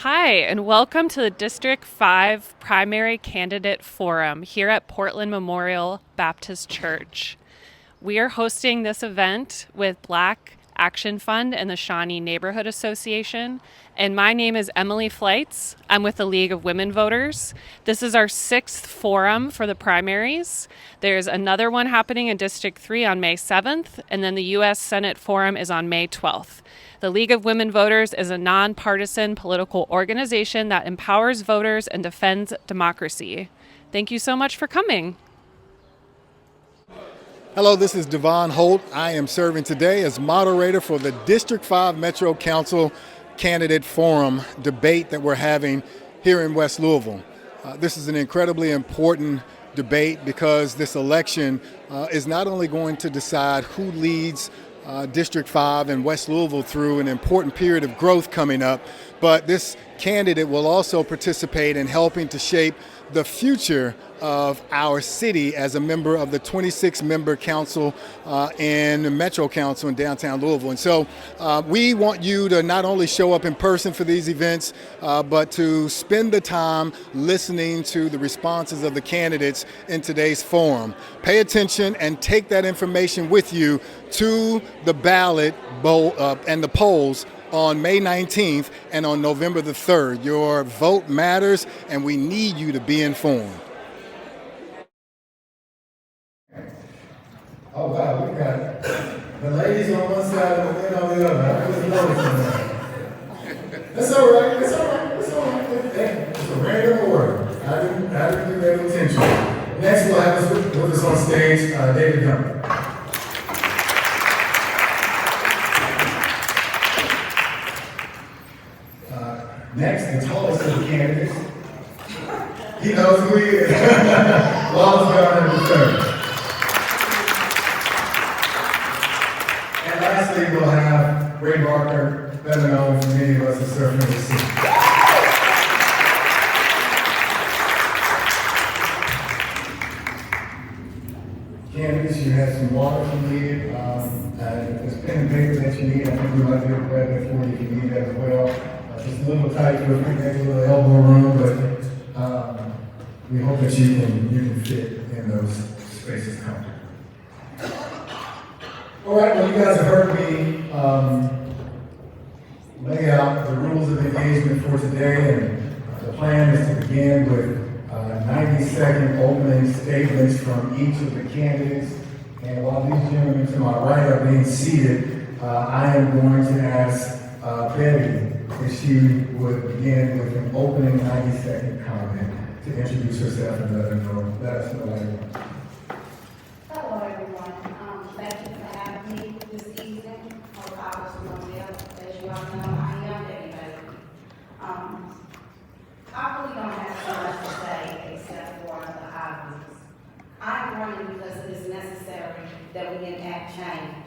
Hi, and welcome to the District 5 Primary Candidate Forum here at Portland Memorial Baptist Church. We are hosting this event with Black Action Fund and the Shawnee Neighborhood Association. And my name is Emily Fleitz. I'm with the League of Women Voters. This is our 6th forum for the primaries. There's another one happening in District 3 on May 7th, and then the U.S. Senate Forum is on May 12th. The League of Women Voters is a nonpartisan political organization that empowers voters and defends democracy. Thank you so much for coming. Hello, this is Devon Holt. I am serving today as moderator for the District 5 Metro Council Candidate Forum debate that we're having here in West Louisville. This is an incredibly important debate because this election is not only going to decide who leads District 5 and West Louisville through an important period of growth coming up, but this candidate will also participate in helping to shape the future of our city as a member of the 26-member council in Metro Council in downtown Louisville. And so we want you to not only show up in person for these events, but to spend the time listening to the responses of the candidates in today's forum. Pay attention and take that information with you to the ballot and the polls on May 19th and on November the 3rd. Your vote matters, and we need you to be informed. Oh wow, we got the ladies on one side and the men on the other. I just noticed that. That's all right. That's all right. That's all right. It's a random order. I didn't do that intentionally. Next, we'll have us with us on stage, David Gump. Next, the tallest of the candidates. He knows who he is. Wallace Garner III. And lastly, we'll have Ray Barker, better known for many of us as Surfing the Sea. Candidates, you have some water if you need it. If there's pen and paper that you need, I think we might be able to grab that for you if you need that as well. It's a little tight for maybe a little elbow room, but we hope that you can fit in those spaces comfortably. All right, well, you guys have heard me lay out the rules of engagement for today, and the plan is to begin with 90-second opening statements from each of the candidates. And while these gentlemen to my right are being seated, I am going to ask Betty if she would begin with an opening 90-second comment to introduce herself and let us know where you are. Hello, everyone. Thank you for having me this evening. Hope I was familiar. As you all know, I am Betty Baker. I really don't have so much to say except for the obvious. I'm running because it is necessary that we enact change.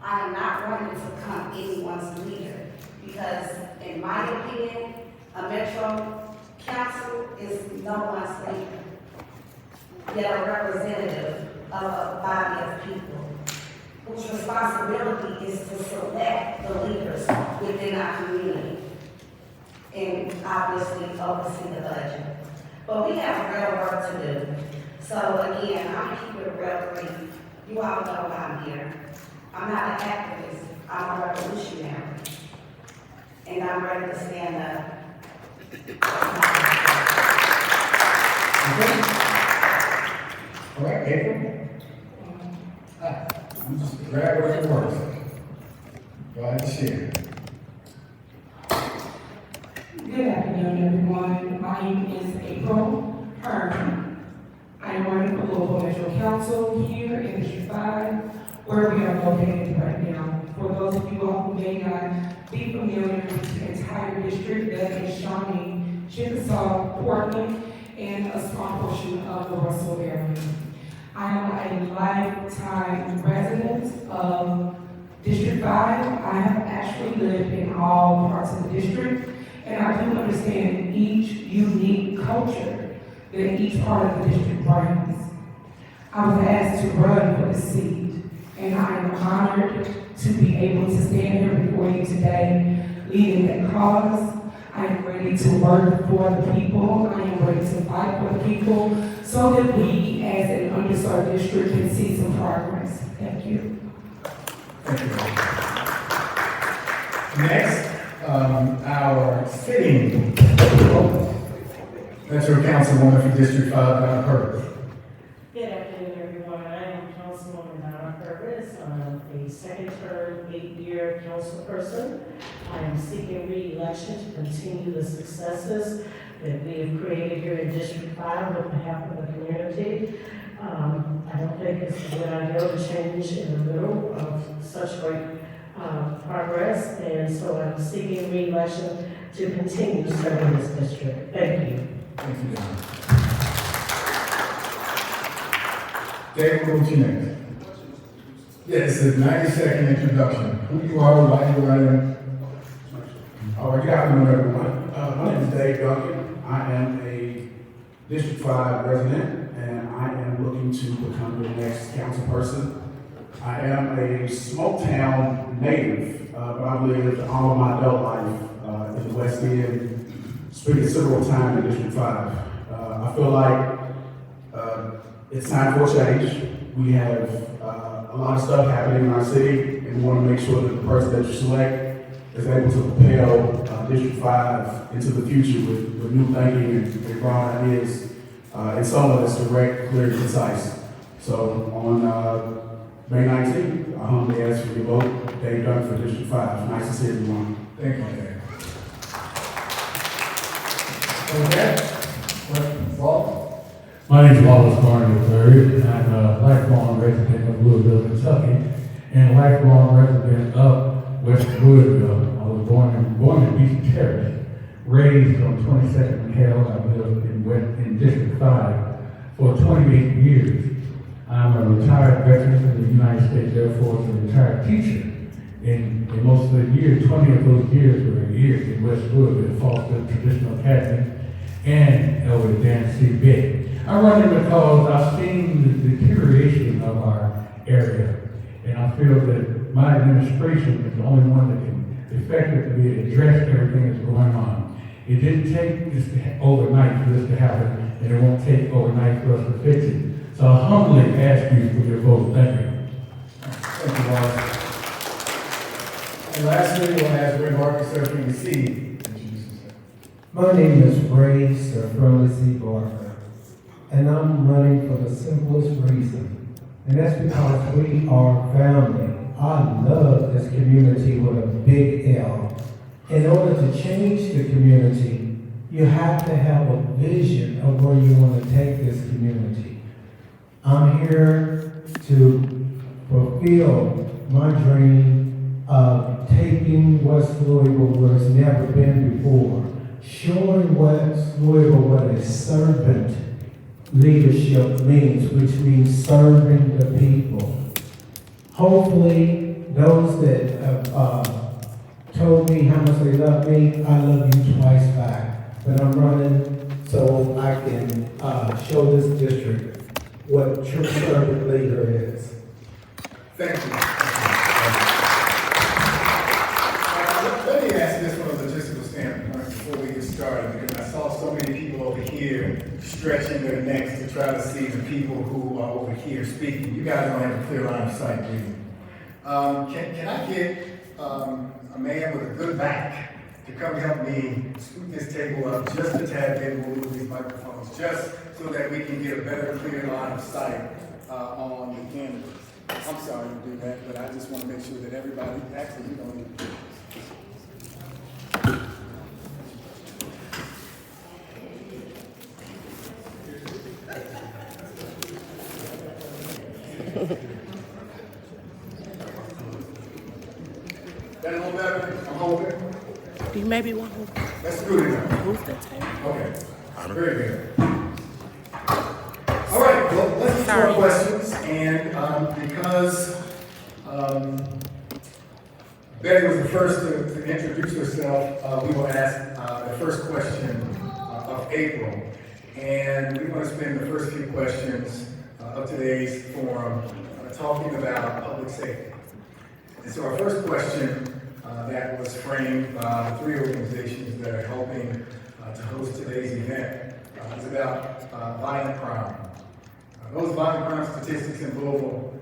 I am not running to become anyone's leader because, in my opinion, a Metro Council is no one's leader, yet a representative of a body of people whose responsibility is to select the leaders within our community and obviously oversee the budget. But we have real work to do. So again, I'm gonna keep it real brief. You all know why I'm here. I'm not an activist, I'm a revolutionary. And I'm ready to stand up. All right, April. You just grab what it works. Go ahead and share. Good afternoon, everyone. My name is April Herman. I am running for Louisville Metro Council here in District 5, where we are located right now. For those of you all who may not be familiar with the entire district, that is Shawnee, Chickasaw, Portland, and a small portion of the Russell area. I am a lifetime resident of District 5. I have actually lived in all parts of the district, and I do understand each unique culture that each part of the district brings. I was asked to run for the seat, and I am honored to be able to stand here before you today, leading that cause. I am ready to work for the people. I am ready to fight for the people so that we, as an underserved district, can see some progress. Thank you. Thank you. Next, our sitting Metro Councilwoman for District 5, Donna Purvis. Good afternoon, everyone. I am Councilwoman Donna Purvis. I'm a second-term, 8-year councilperson. I am seeking re-election to continue the successes that we have created here in District 5 on behalf of the community. I don't think it's a good idea to change in the middle of such great progress, and so I'm seeking re-election to continue serving this district. Thank you. Thank you, Donna. David, what would you next? Yes, it's a 90-second introduction. Who you are, why you are. All right, good afternoon, everyone. My name is Dave Duncan. I am a District 5 resident, and I am looking to become the next council person. I am a small town native, but I've lived all of my adult life in the West End, spent considerable time in District 5. I feel like it's time for a change. We have a lot of stuff happening in our city, and we want to make sure that the person that you select is able to propel District 5 into the future with new thinking and broad ideas, and someone that's direct, clear, and concise. So on May 19th, I humbly ask for your vote. Dave Duncan for District 5. Nice to see everyone. Thank you, Dave. Okay. Paul? My name is Wallace Barney III. I'm a lifelong resident of Louisville, Kentucky, and a lifelong resident of West Louisville. I was born in Beach Terrace, raised on 22nd and Hale. I lived in District 5 for 28 years. I'm a retired veteran of the United States Air Force, a retired teacher. In most of the years, 20 of those years were years in West Louisville, Fallsville Traditional Academy, and Elwood Dan C. Big. I run it because I've seen the deterioration of our area, and I feel that my administration is the only one that can effectively address everything that's going on. It didn't take this overnight for this to happen, and it won't take overnight for us to fix it. So I humbly ask you for your vote. Thank you. Thank you, Wallace. And lastly, we'll ask Ray Barker, sir, for the seat. Introduce yourself. My name is Ray Sir Furley C. Barker, and I'm running for the simplest reason, and that's because we are family. I love this community with a big L. In order to change the community, you have to have a vision of where you want to take this community. I'm here to fulfill my dream of taking West Louisville where it's never been before, showing West Louisville what a servant leadership means, which means serving the people. Hopefully, those that have told me how much they love me, I love you twice back. But I'm running so I can show this district what true servant leader is. Thank you. Let me ask this from a logistical standpoint before we get started, because I saw so many people over here stretching their necks to try to see the people who are over here speaking. You guys don't have a clear line of sight, do you? Can I get a man with a good back to come help me scoot this table up just a tad bit and we'll move these microphones, just so that we can get a better, clear line of sight on the candidates. I'm sorry to do that, but I just want to make sure that everybody, actually, you don't need to. That a little better? I'm holding. You maybe want to That's good enough. move that table. Okay. Very good. All right, well, let's get to our questions. And because Betty was the first to introduce herself, we will ask the first question of April. And we're going to spend the first few questions of today's forum talking about public safety. And so our first question that was framed by the three organizations that are helping to host today's event. It's about violent crime. Those violent crime statistics in Louisville,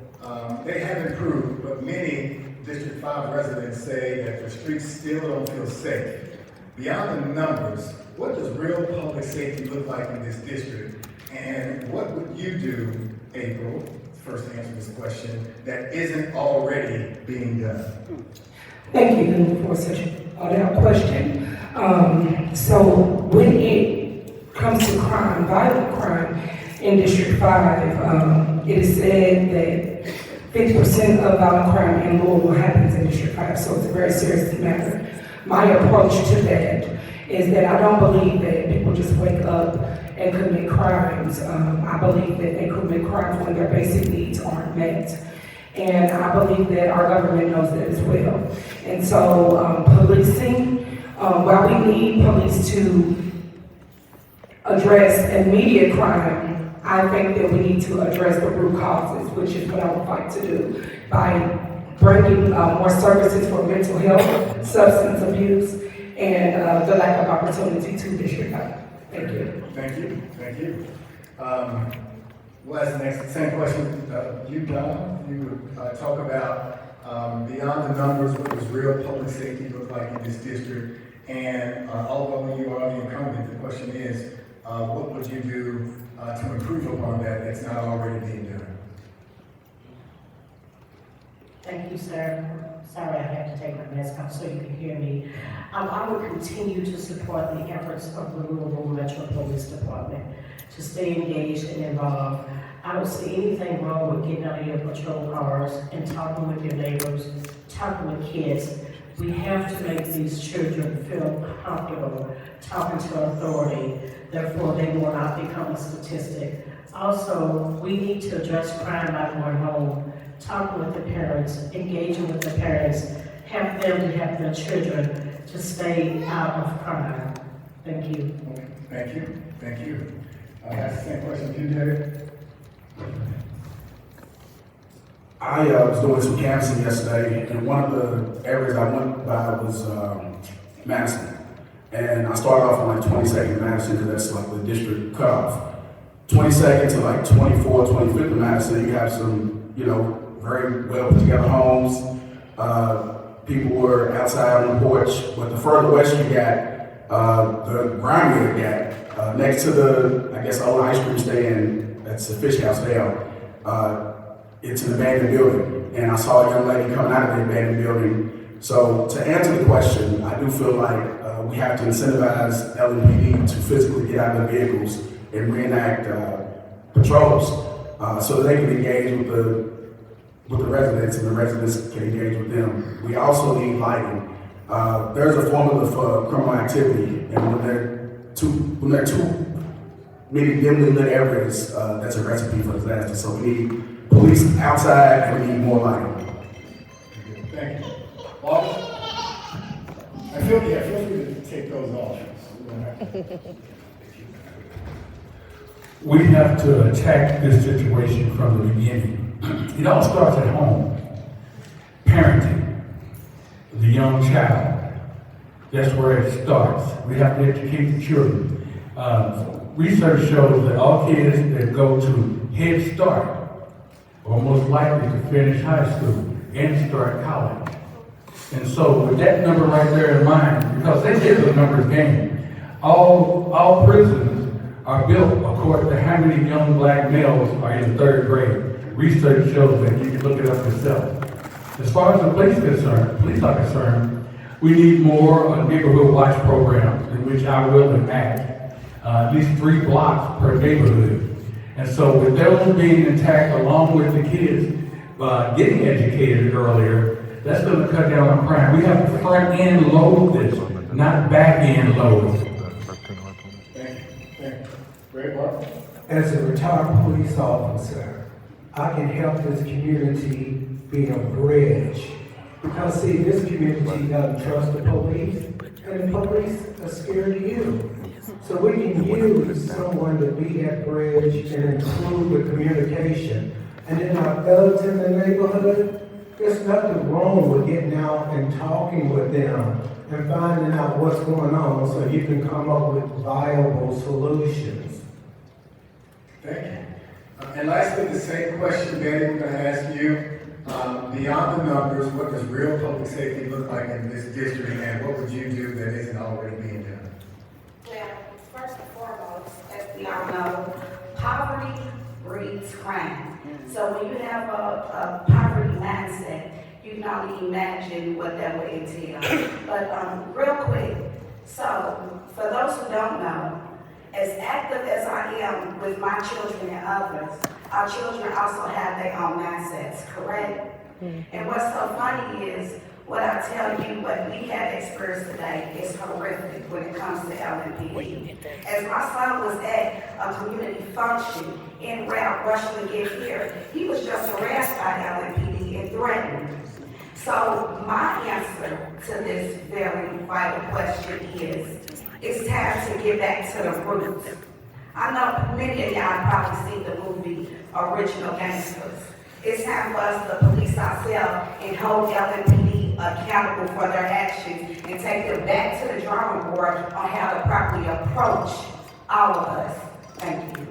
they have improved, but many District 5 residents say that the streets still don't feel safe. Beyond the numbers, what does real public safety look like in this district? And what would you do, April, first to answer this question, that isn't already being done? Thank you for such a question. So when it comes to crime, violent crime in District 5, it is said that 50% of violent crime in Louisville happens in District 5, so it's a very serious matter. My approach to that is that I don't believe that people just wake up and commit crimes. I believe that they commit crimes when their basic needs aren't met. And I believe that our government knows that as well. And so policing, while we need police to address immediate crime, I think that we need to address the root causes, which is what I would like to do by bringing more services for mental health, substance abuse, and the lack of opportunity to District 5. Thank you. Thank you. Thank you. Well, that's the next, same question. You, Don, you would talk about beyond the numbers, what does real public safety look like in this district? And although you are the incumbent, the question is, what would you do to improve upon that that's not already being done? Thank you, sir. Sorry, I had to take my mask off so you can hear me. I will continue to support the efforts of the Louisville Metro Police Department to stay engaged and involved. I don't see anything wrong with getting out of your patrol cars and talking with your neighbors, talking with kids. We have to make these children feel comfortable talking to authority, therefore they will not become a statistic. Also, we need to address crime by going home, talking with the parents, engaging with the parents, help them to help their children to stay out of crime. Thank you. Thank you. Thank you. That's the same question to you, Jerry. I was doing some canvassing yesterday, and one of the areas I went by was Madison. And I started off on like 22nd Madison, because that's like the district cutoff. 22nd to like 24th, 25th of Madison, you have some, very well put together homes. People were outside on the porch, but the further west you got, the grimier you got, next to the, I guess, old ice cream stand, that's the Fish House there, it's an abandoned building. And I saw a young lady coming out of the abandoned building. So to answer the question, I do feel like we have to incentivize LMPD to physically get out of their vehicles and reenact patrols so that they can engage with the residents and the residents can engage with them. We also need lighting. There's a formula for criminal activity, and when there are too many dimly lit areas, that's a recipe for disaster. So we need police outside and we need more lighting. Thank you. Bob? Feel free to take those off. We have to attack this situation from the beginning. It all starts at home. Parenting, the young child. That's where it starts. We have to educate the children. Research shows that all kids that go to Head Start are most likely to finish high school and start college. And so with that number right there in mind, because this is a numbers game, all prisons are built according to how many young black males are in third grade. Research shows that. You can look it up yourself. As far as the police are concerned, we need more neighborhood watch programs in which I will enact at least 3 blocks per neighborhood. And so with those being intact along with the kids getting educated earlier, that's going to cut down on crime. We have to front end load this, not back end load. Thank you. Great work. As a retired police officer, I can help this community be a bridge. Because see, this community doesn't trust the police, and the police are scared of you. So we can use someone to be that bridge and improve the communication. And then our thugs in the neighborhood, There's nothing wrong with getting out and talking with them and finding out what's going on so you can come up with viable solutions. Thank you. And lastly, the same question, Betty, we're going to ask you. Beyond the numbers, what does real public safety look like in this district, and what would you do that isn't already being done? Well, first and foremost, as we all know, poverty breeds crime. So when you have a poverty mindset, you can only imagine what that would entail. But real quick, so for those who don't know, as active as I am with my children and others, our children also have their own mindsets, correct? And what's so funny is, what I tell you, what we have experienced today is horrific when it comes to LMPD. As my son was at a community function en route rushing to get here, he was just harassed by LMPD and threatened. So my answer to this very vital question is, it's time to get back to the roots. I know many of y'all probably seen the movie Original Gangsters. It's time for us to police ourselves and hold LMPD accountable for their actions and take them back to the drawing board on how to properly approach all of us. Thank you.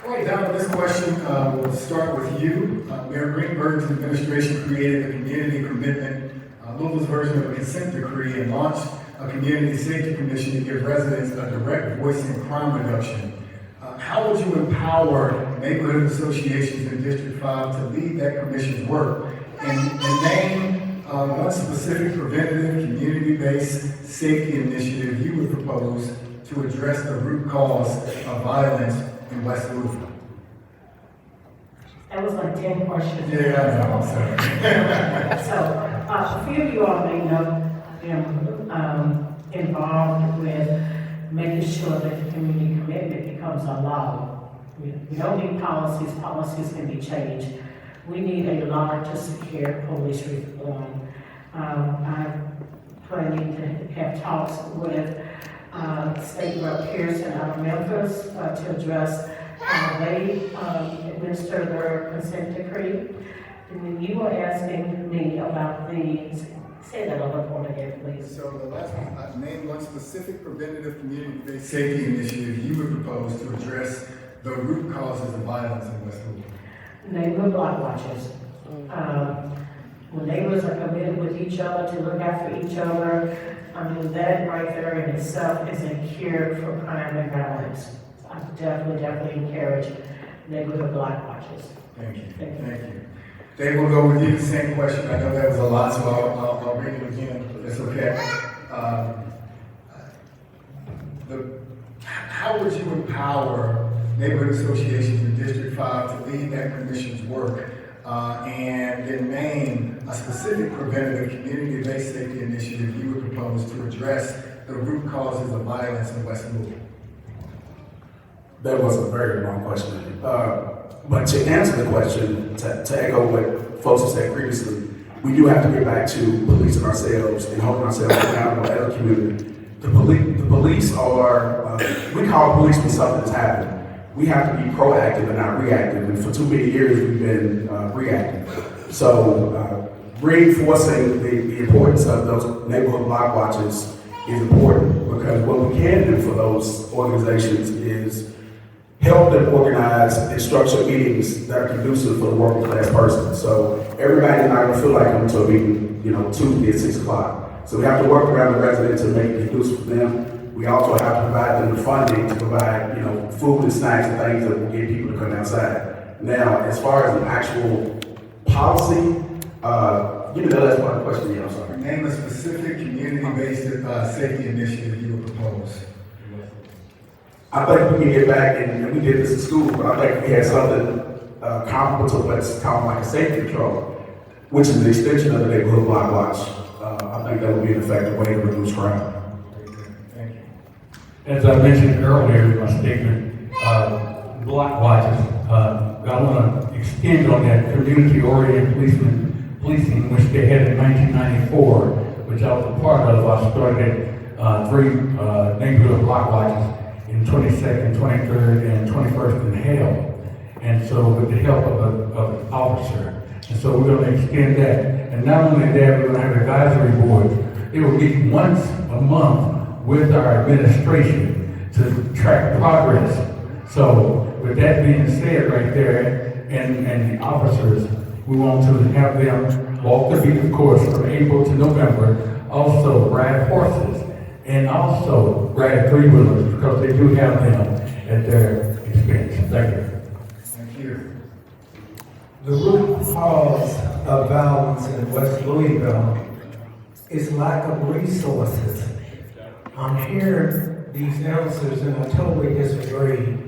All right, Donna, this question will start with you. Mayor Greenberg's administration created the Community Commitment, Louisville's version of a consent decree, and launched a community safety commission to give residents a direct voice in crime reduction. How would you empower neighborhood associations in District 5 to lead that commission's work and name one specific preventative, community-based safety initiative you would propose to address the root cause of violence in West Louisville? That was like 10 questions. Yeah, I know, I'm sorry. So, a few of you all may know I'm involved with making sure that the community commitment becomes a law. We don't need policies. Policies can be changed. We need a law to secure police reform. I'm planning to have talks with State Rep Pearson out of Memphis to address how they administer their consent decree. And then you were asking me about say that over for me again, please. So the last one, name one specific preventative community-based safety initiative you would propose to address the root causes of violence in West Louisville. Neighborhood block watches. When neighbors are committed with each other to look out for each other, I mean, that right there in itself is a cure for crime and violence. I definitely encourage neighborhood block watches. Thank you. Thank you. Dave, we'll go with you, the same question. I know that was a lot, so I'll bring it again. It's okay. How would you empower neighborhood associations in District 5 to lead that commission's work and then name a specific preventative community-based safety initiative you would propose to address the root causes of violence in West Louisville? That was a very long question. But to answer the question, to echo what folks have said previously, we do have to get back to policing ourselves and holding ourselves accountable as a community. The police are, we call policemen something that's happened. We have to be proactive and not reactive, and for too many years we've been reactive. So reinforcing the importance of those neighborhood block watches is important, because what we can do for those organizations is help them organize and structure meetings that are conducive for the working class person. So everybody's not gonna feel like coming to a meeting, Tuesday at 6 o'clock. So we have to work around the residents and make it conducive for them. We also have to provide them the funding to provide, food and snacks and things that will get people to come outside. Now, as far as an actual policy, give me the last part of the question again, I'm sorry. Name a specific community-based safety initiative you would propose. I think we can get back, and we did this in school, but I think we had something comparable to what's called like a safety patrol, which is the extension of the neighborhood block watch. I think that would be an effective way to reduce crime. Thank you. As I mentioned earlier in my statement, block watches, I want to extend on that community-oriented policing, which they had in 1994, which I was a part of. I started 3 neighborhood block watches in 22nd, 23rd, and 21st in Hale. and so with the help of an officer. And so we're gonna extend that. And not only that, we're gonna have an advisory board. It will meet once a month with our administration to track progress. So with that being said right there, and the officers, we want to have them walk the beat, of course, from April to November, also ride horses, and also ride three-wheelers, because they do have them at their expense. Thank you. Thank you. The root cause of violence in West Louisville is lack of resources. I'm hearing these answers and I totally disagree.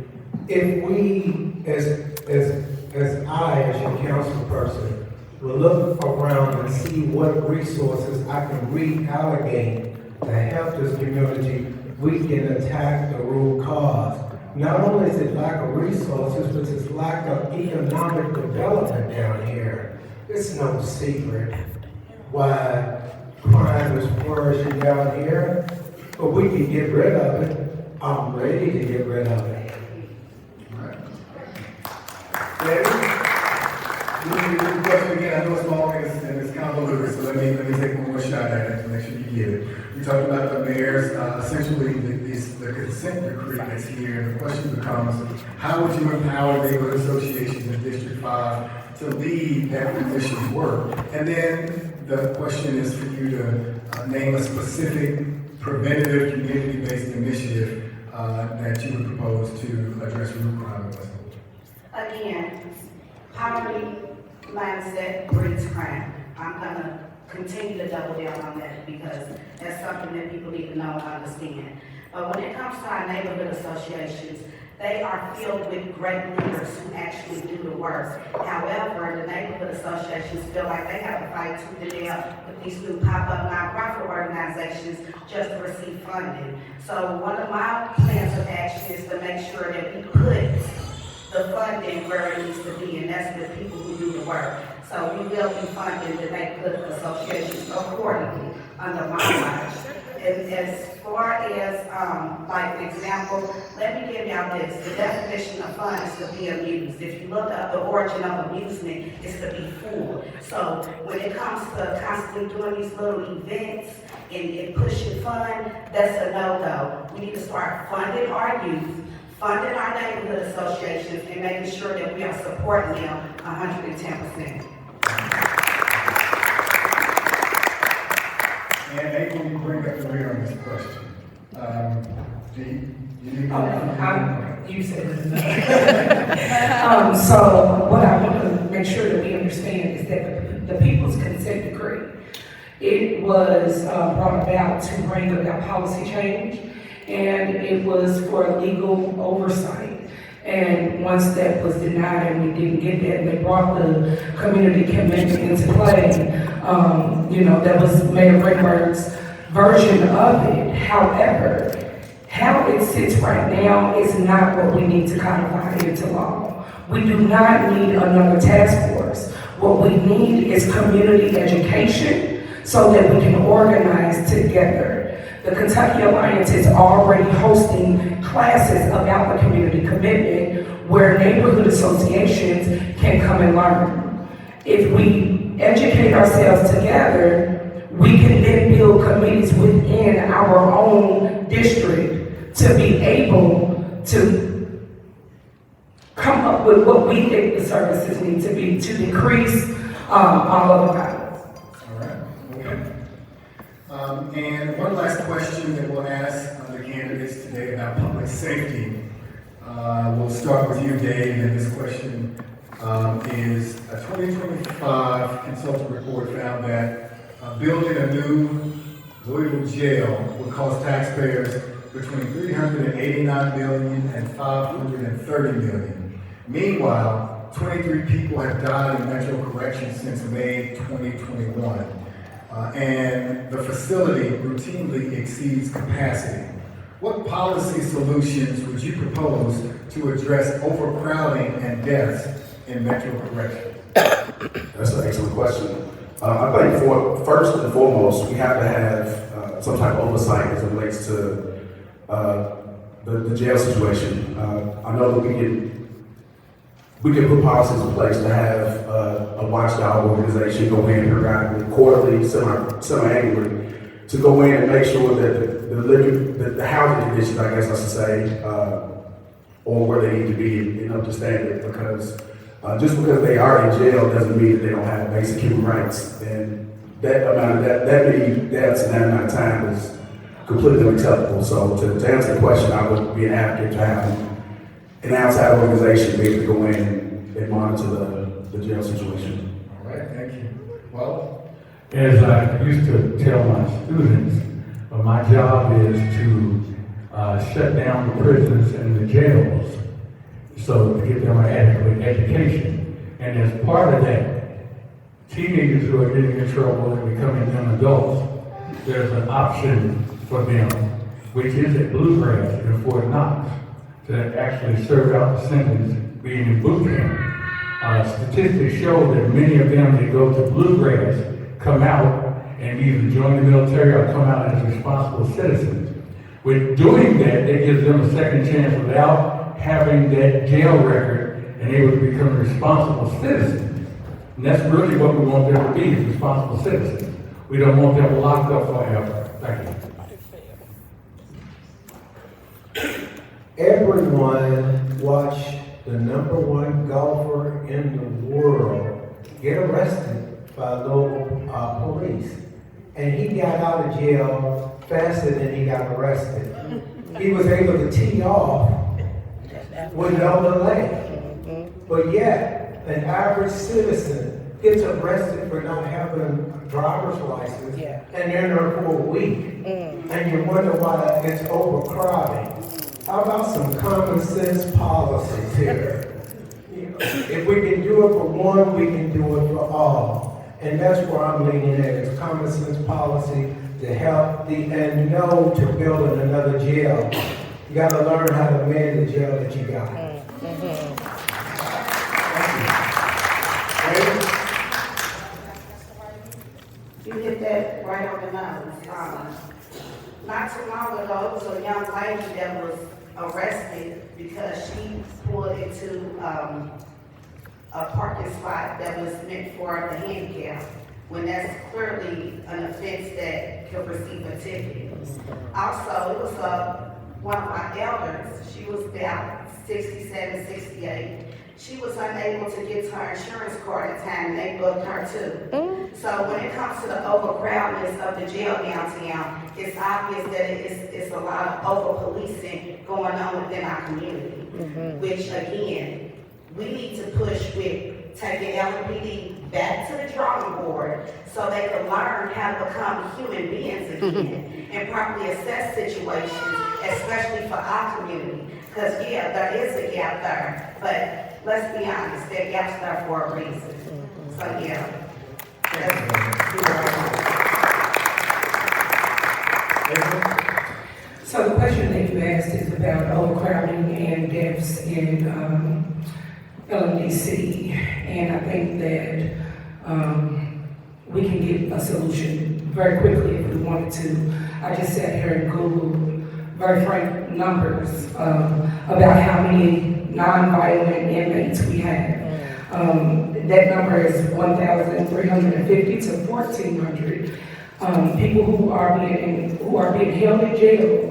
If we, as I, as your council person, will look around and see what resources I can reallocate to help this community, we can attack the root cause. Not only is it lack of resources, but it's lack of economic development down here. It's no secret why crime is flourishing down here, but we can get rid of it. I'm ready to get rid of it. Question again, I know it's long and it's convoluted, so let me take one more shot at it to make sure you get it. We talked about the mayor's, essentially the consent decree that's here, and the question becomes, how would you empower neighborhood associations in District 5 to lead that commission's work? And then the question is for you to name a specific preventative community-based initiative that you would propose to address root crime in West Louisville. Again, poverty mindset breeds crime. I'm gonna continue to double down on that because that's something that people need to know and understand. But when it comes to our neighborhood associations, they are filled with great leaders who actually do the work. However, the neighborhood associations feel like they have to fight tooth and nail with these new pop-up nonprofit organizations just to receive funding. So one of my plans of action is to make sure that we put the funding where it needs to be, and that's the people who do the work. So we will be funding the neighborhood associations accordingly under my watch. And as far as, like an example, let me give y'all this. The definition of fun is to be amused. If you look up the origin of amusement, it's to be fooled. So when it comes to constantly doing these little events and pushing fun, that's a no-go. We need to start funding our youth, funding our neighborhood associations, and making sure that we are supporting them 110%. And April, you bring up the rear on this question. You said it. So what I want to make sure that we understand is that the People's Consent Decree, it was brought about to bring about policy change, and it was for legal oversight. And once that was denied and we didn't get that, and they brought the community commitment into play, that was Mayor Rainbird's version of it. However, how it sits right now is not what we need to codify into law. We do not need another task force. What we need is community education so that we can organize together. The Kentucky Alliance is already hosting classes about the community commitment where neighborhood associations can come and learn. If we educate ourselves together, we can then build committees within our own district to be able to come up with what we think the services need to be to decrease all of the violence. All right, okay. And one last question that we'll ask the candidates today about public safety. We'll start with you, Dave, and this question is a 2025 consultant report found that building a new Louisville jail would cost taxpayers between $389 million and $530 million. Meanwhile, 23 people have died in Metro Corrections since May 2021. And the facility routinely exceeds capacity. What policy solutions would you propose to address overcrowding and deaths in Metro Corrections? That's an excellent question. I think first and foremost, we have to have some type of oversight as it relates to the jail situation. I know that we get we can put policies in place to have a watchdog organization go in periodically, quarterly, semi-annually, to go in and make sure that the housing conditions, I guess I should say, or where they need to be up to standard, because just because they are in jail doesn't mean that they don't have basic human rights. And that amount of that many deaths in that amount of time is completely unacceptable. So to answer the question, I would be an advocate to have an outside organization be able to go in and monitor the jail situation. All right, thank you. Well, As I used to tell my students, my job is to shut down the prisons and the jails so to get them an adequate education. And as part of that, teenagers who are getting in trouble and becoming young adults, there's an option for them, which is at Bluegrass in Fort Knox, to actually serve out the sentence being in boot camp. Statistics show that many of them that go to Bluegrass come out and either join the military or come out as responsible citizens. With doing that, it gives them a second chance without having that jail record and able to become responsible citizens. And that's really what we want them to be, is responsible citizens. We don't want them locked up forever. Thank you. Everyone watched the #1 golfer in the world get arrested by local police. And he got out of jail faster than he got arrested. He was able to tee off with no delay. But yet, an average citizen gets arrested for not having a driver's license, and they're there for a week. And you wonder why it's overcrowding. How about some common sense policies here? If we can do it for one, we can do it for all. And that's where I'm leaning at, is common sense policy to help and know to build another jail. You gotta learn how to man the jail that you got. You hit that right on the nose. Not too long ago, there was a young lady that was arrested because she pulled into a parking spot that was meant for the handicap, when that's clearly an offense that could receive a ticket. Also, it was one of my elders. She was about 67, 68. She was unable to get to her insurance card in time, and they booked her too. So when it comes to the overcrowdedness of the jail downtown, it's obvious that it's a lot of over-policing going on within our community, which again, we need to push with taking LMPD back to the drawing board so they can learn how to become human beings again and properly assess situations, especially for our community. Because yeah, there is a gap there, but let's be honest, that gap's there for a reason. So yeah. So the question that you asked is about overcrowding and deaths in LMDC, and I think that we can get a solution very quickly if we wanted to. I just sat here and Googled very frank numbers about how many non-violent inmates we have. That number is 1,350 to 1,400 people who are being held in jail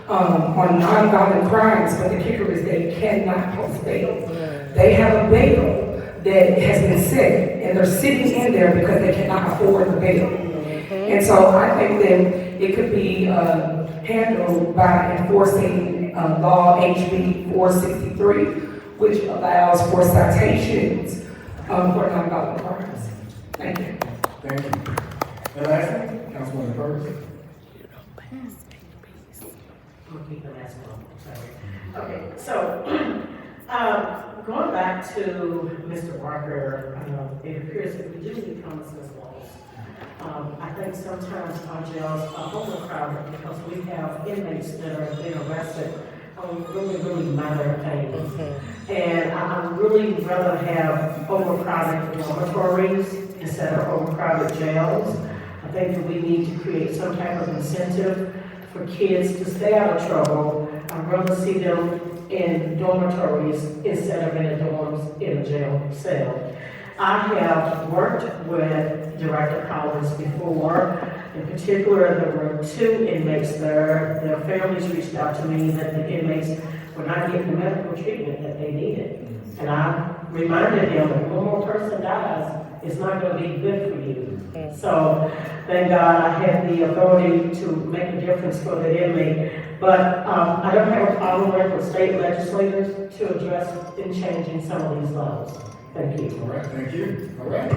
on non-violent crimes, but the kicker is they cannot post bail. They have a bail that has been set, and they're sitting in there because they cannot afford the bail. And so I think that it could be handled by enforcing law HB 463, which allows for citations for non-violent crimes. Thank you. thank you. And lastly, Councilwoman Ferguson. I'll keep the last one, sorry. Okay, so, going back to Mr. Barker, it appears that we do need common sense laws. I think sometimes our jails are overcrowded because we have inmates that are being arrested on really minor things. And I really rather have overcrowded dormitories instead of overcrowded jails. I think that we need to create some type of incentive for kids to stay out of trouble rather see them in dormitories instead of in a jail cell. I have worked with Director Collins before. In particular, there were 2 inmates there. Their families reached out to me that the inmates were not getting the medical treatment that they needed. And I reminded them that one more person dies, it's not going to be good for you. So, thank God I had the authority to make a difference for the inmate. But I don't have a problem with state legislators to address in changing some of these laws. Thank you. All right, thank you. All right.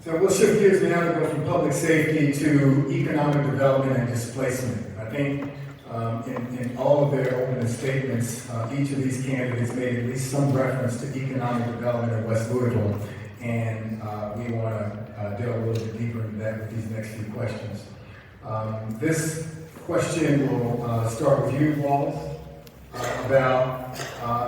So we'll shift gears now to go from public safety to economic development and displacement. I think in all of their opening statements, each of these candidates made at least some reference to economic development in West Louisville, and we want to delve a little bit deeper into that with these next few questions. This question will start with you, Wallace, about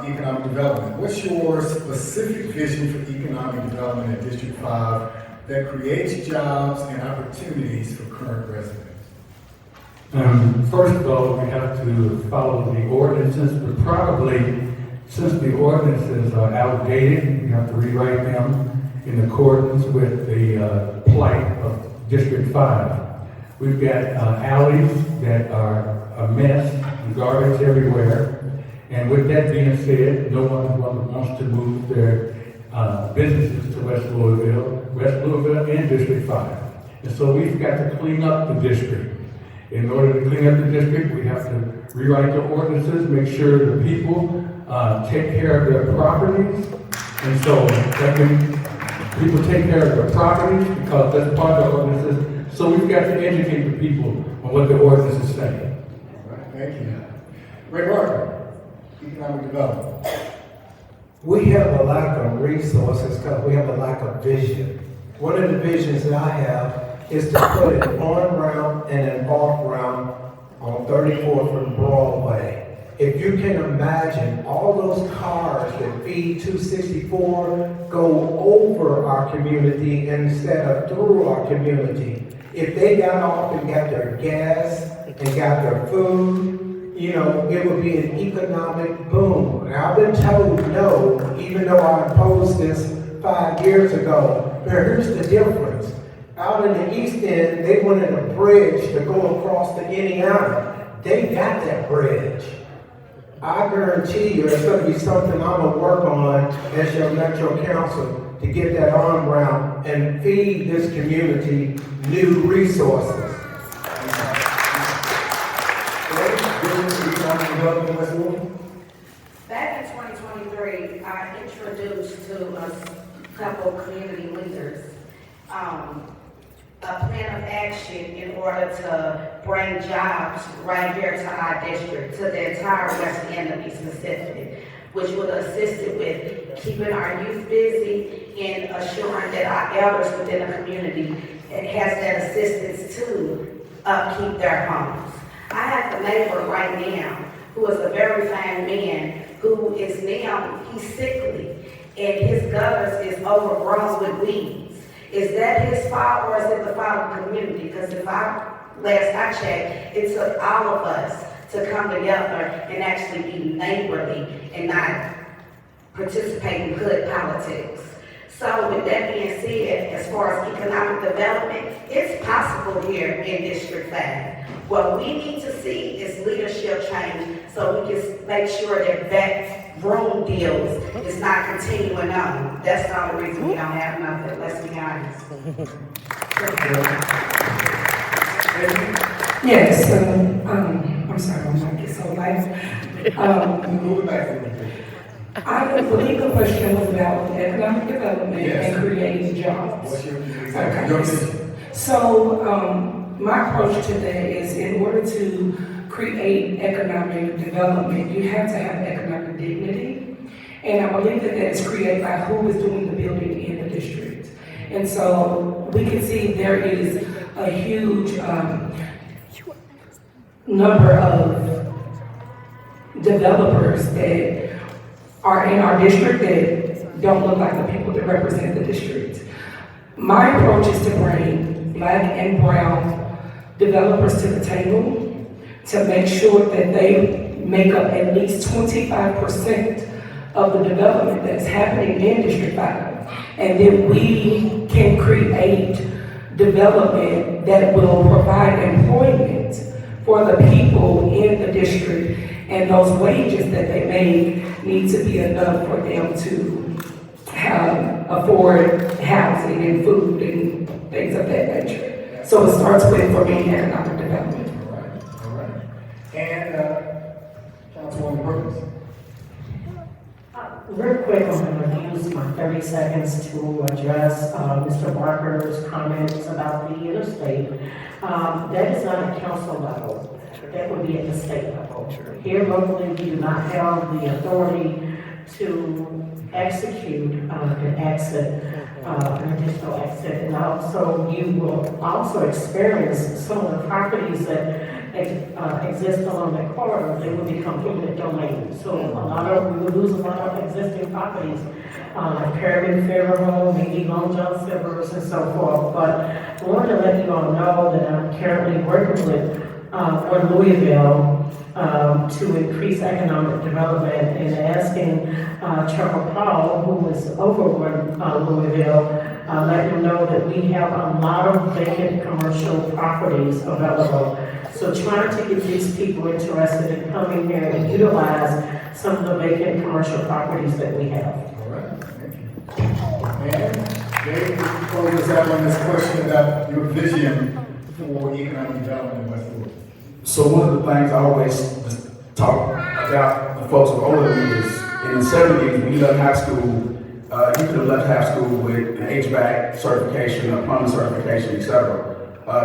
economic development. What's your specific vision for economic development in District 5 that creates jobs and opportunities for current residents? First of all, we have to follow the ordinances, but probably since the ordinances are outdated, we have to rewrite them in accordance with the plight of District 5. We've got alleys that are a mess, and garbage everywhere. And with that being said, no one wants to move their businesses to West Louisville and District 5. And so we've got to clean up the district. In order to clean up the district, we have to rewrite the ordinances, make sure the people take care of their properties. And so that means people take care of their properties because that's part of the ordinances. So we've got to educate the people on what the ordinances say. All right, thank you. Ray Barker, economic development. We have a lack of resources because we have a lack of vision. One of the visions that I have is to put an on-ramp and an off-ramp on 34th and Broadway. If you can imagine, all those cars that feed 264 go over our community instead of through our community. If they got off and got their gas and got their food, you know, it would be an economic boom. And I've been told no, even though I opposed this 5 years ago. But here's the difference. Out in the East End, they wanted a bridge to go across to Indiana. They got that bridge. I guarantee you, it's going to be something I'm going to work on as your Metro Council to get that on ramp and feed this community new resources. Back in 2023, I introduced to a couple community leaders a plan of action in order to bring jobs right here to our district, to the entire West End to be specific, which would assist it with keeping our youth busy and assuring that our elders within the community has that assistance to upkeep their homes. I have a neighbor right now who is a very fine man who is now, he's sickly, and his gutters is overgrown with weeds. Is that his fault or is it the fault of the community? Because last I checked, it took all of us to come together and actually be neighborly and not participate in hood politics. So with that being said, as far as economic development, it's possible here in District 5. What we need to see is leadership change so we can make sure that backroom deals is not continuing on. That's the only reason we don't have nothing, let's be honest. Yes, I'm sorry, my mic is so loud. Move it back a little bit. I believe the question was about economic development Yes. and creating jobs. What's your vision? So, my approach to that is in order to create economic development, you have to have economic dignity. And I believe that that is created by who is doing the building in the district. And so we can see there is a huge number of developers that are in our district that don't look like the people that represent the district. My approach is to bring Black and brown developers to the table to make sure that they make up at least 25% of the development that's happening in District 5. And then we can create development that will provide employment for the people in the district, and those wages that they make need to be enough for them to afford housing and food and things of that nature. So it starts with, for me, economic development. All right. And, Councilwoman Perkins. Real quick, I'm going to use my 30 seconds to address Mr. Barker's comments about the interstate. That is not at council level. That would be at the state level. Here locally, we do not have the authority to execute an exit, an additional exit. And also, you will also experience some of the properties that exist along that corridor. They will become eminent domain. So we will lose a lot of existing properties, like Pyramid Federal, maybe Long John Silver's and so forth. But I wanted to let you all know that I'm currently working with Louisville to increase economic development and asking Trevor Paul, who is over Louisville, let him know that we have a lot of vacant commercial properties available. So trying to get these people interested in coming here and utilize some of the vacant commercial properties that we have. All right, thank you. And Dave, you close us out on this question about your vision for economic development in West Louisville. So one of the things I always talk about the folks who are older than me is in the 70s, when you left high school, you could have left high school with an HVAC certification, a plumbing certification, etc.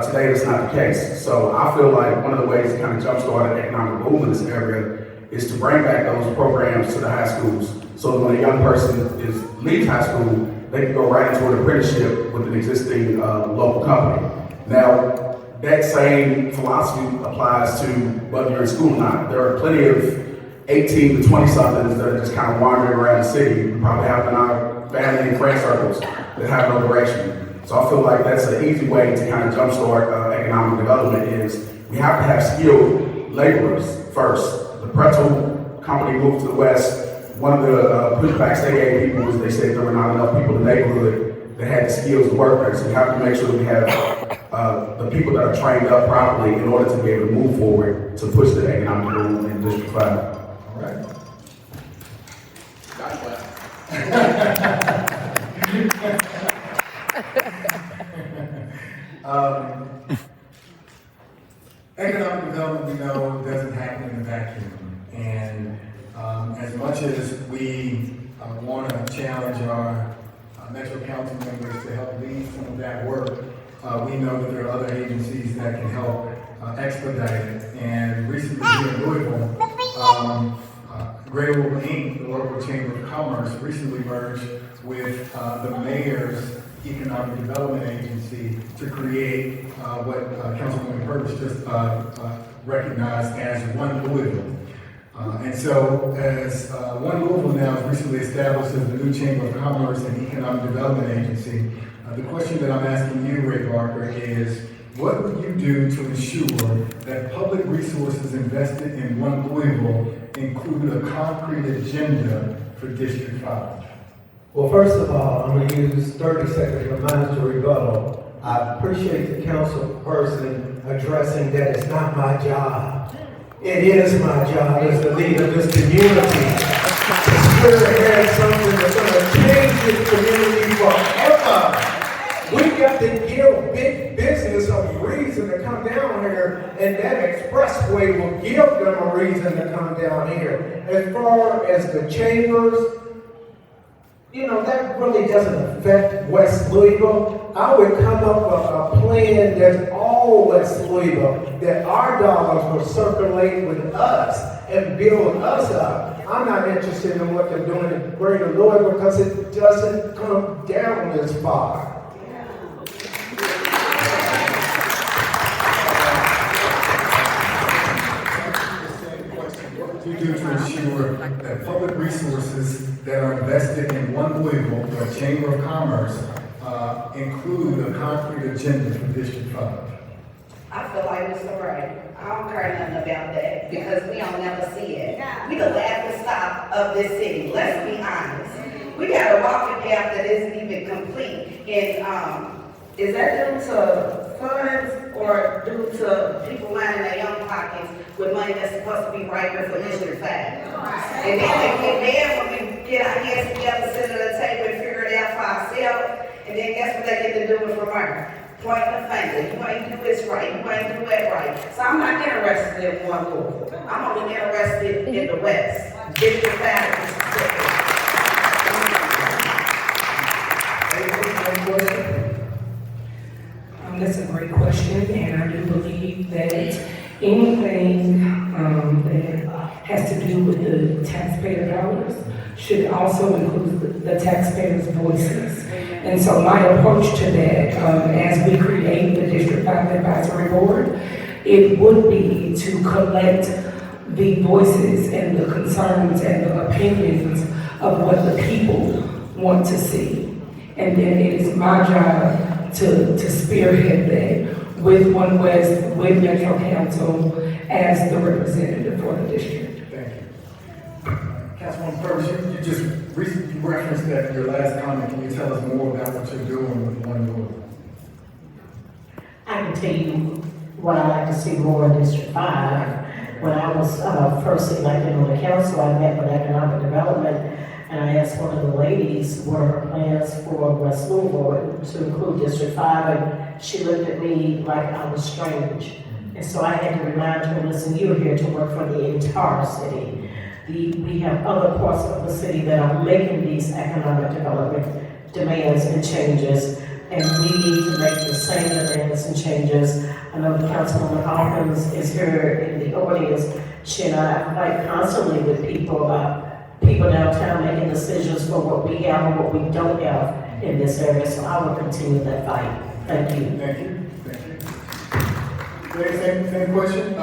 Today, that's not the case. So I feel like one of the ways to kind of jumpstart an economic boom in this area is to bring back those programs to the high schools, so that when a young person leaves high school, they can go right into an apprenticeship with an existing local company. Now, that same philosophy applies to whether you're in school or not. There are plenty of 18 to 20-somethings that are just kind of wandering around the city. We probably have in our family and friend circles that have no direction. So I feel like that's an easy way to kind of jumpstart economic development is we have to have skilled laborers first. The pretzel company moved to the west. One of the pushbacks they gave people was they said there were not enough people in the neighborhood that had the skills to work there. So we have to make sure that we have the people that are trained up properly in order to be able to move forward to push the economic boom in District 5. All right. Economic development, we know, doesn't happen in a vacuum. And as much as we want to challenge our Metro Council members to help lead some of that work, we know that there are other agencies that can help expedite it. And recently here in Louisville, Greater Louisville Inc., the local chamber of commerce, recently merged with the mayor's economic development agency to create what Councilwoman Purvis just recognized as One Louisville. And so as One Louisville now is recently established as the new Chamber of Commerce and Economic Development Agency, the question that I'm asking you, Ray Barker, is what would you do to ensure that public resources invested in One Louisville include a concrete agenda for District 5? Well, first of all, I'm going to use 30 seconds of mine to rebuttal. I appreciate the council person addressing that it's not my job. It is my job as the leader of this community to spearhead something that's going to change this community forever. We got to give big business a reason to come down here, and that expressway will give them a reason to come down here. As far as the chambers, you know, that really doesn't affect West Louisville. I would come up with a plan that's all West Louisville, that our dollars will circulate with us and build us up. I'm not interested in what they're doing in Greater Louisville because it doesn't come down this far. What do you do to ensure that public resources that are invested in One Louisville, the Chamber of Commerce, include a concrete agenda for District 5? I feel like Mr. Ray. I don't care nothing about that because we don't never see it. We the laughing stock of this city, let's be honest. We got a walking path that isn't even complete. And is that due to funds or due to people lining their own pockets with money that's supposed to be right here for District 5? And then when we get our hands together, sit at the table and figure it out for ourselves, and then guess what they get to do it from her? Point the finger, you ain't do this right, you ain't do that right. So I'm not interested in one Louisville. I'm only interested in the West. District 5 is Mississippi. That's a great question, and I do believe that anything that has to do with the taxpayer dollars should also include the taxpayers' voices. And so my approach to that, as we create the District 5 Advisory Board, it would be to collect the voices and the concerns and the opinions of what the people want to see. And then it is my job to spearhead that with One West, with Metro Council, as the representative for the district. Thank you. Councilwoman Purvis, you just recently referenced that in your last comment. Can you tell us more about what you're doing with One Louisville? I can tell you what I like to see more in District 5. When I was first elected on the council, I met with economic development, and I asked one of the ladies what are her plans for West Louisville to include District 5, and she looked at me like I was strange. And so I had to remind her, listen, you're here to work for the entire city. We have other parts of the city that are making these economic development demands and changes, and we need to make the same demands and changes. I know the Councilwoman Hawkins is here in the audience. She and I fight constantly with people about people downtown making decisions for what we have and what we don't have in this area, so I will continue that fight. Thank you. Thank you. Thank you. Same question.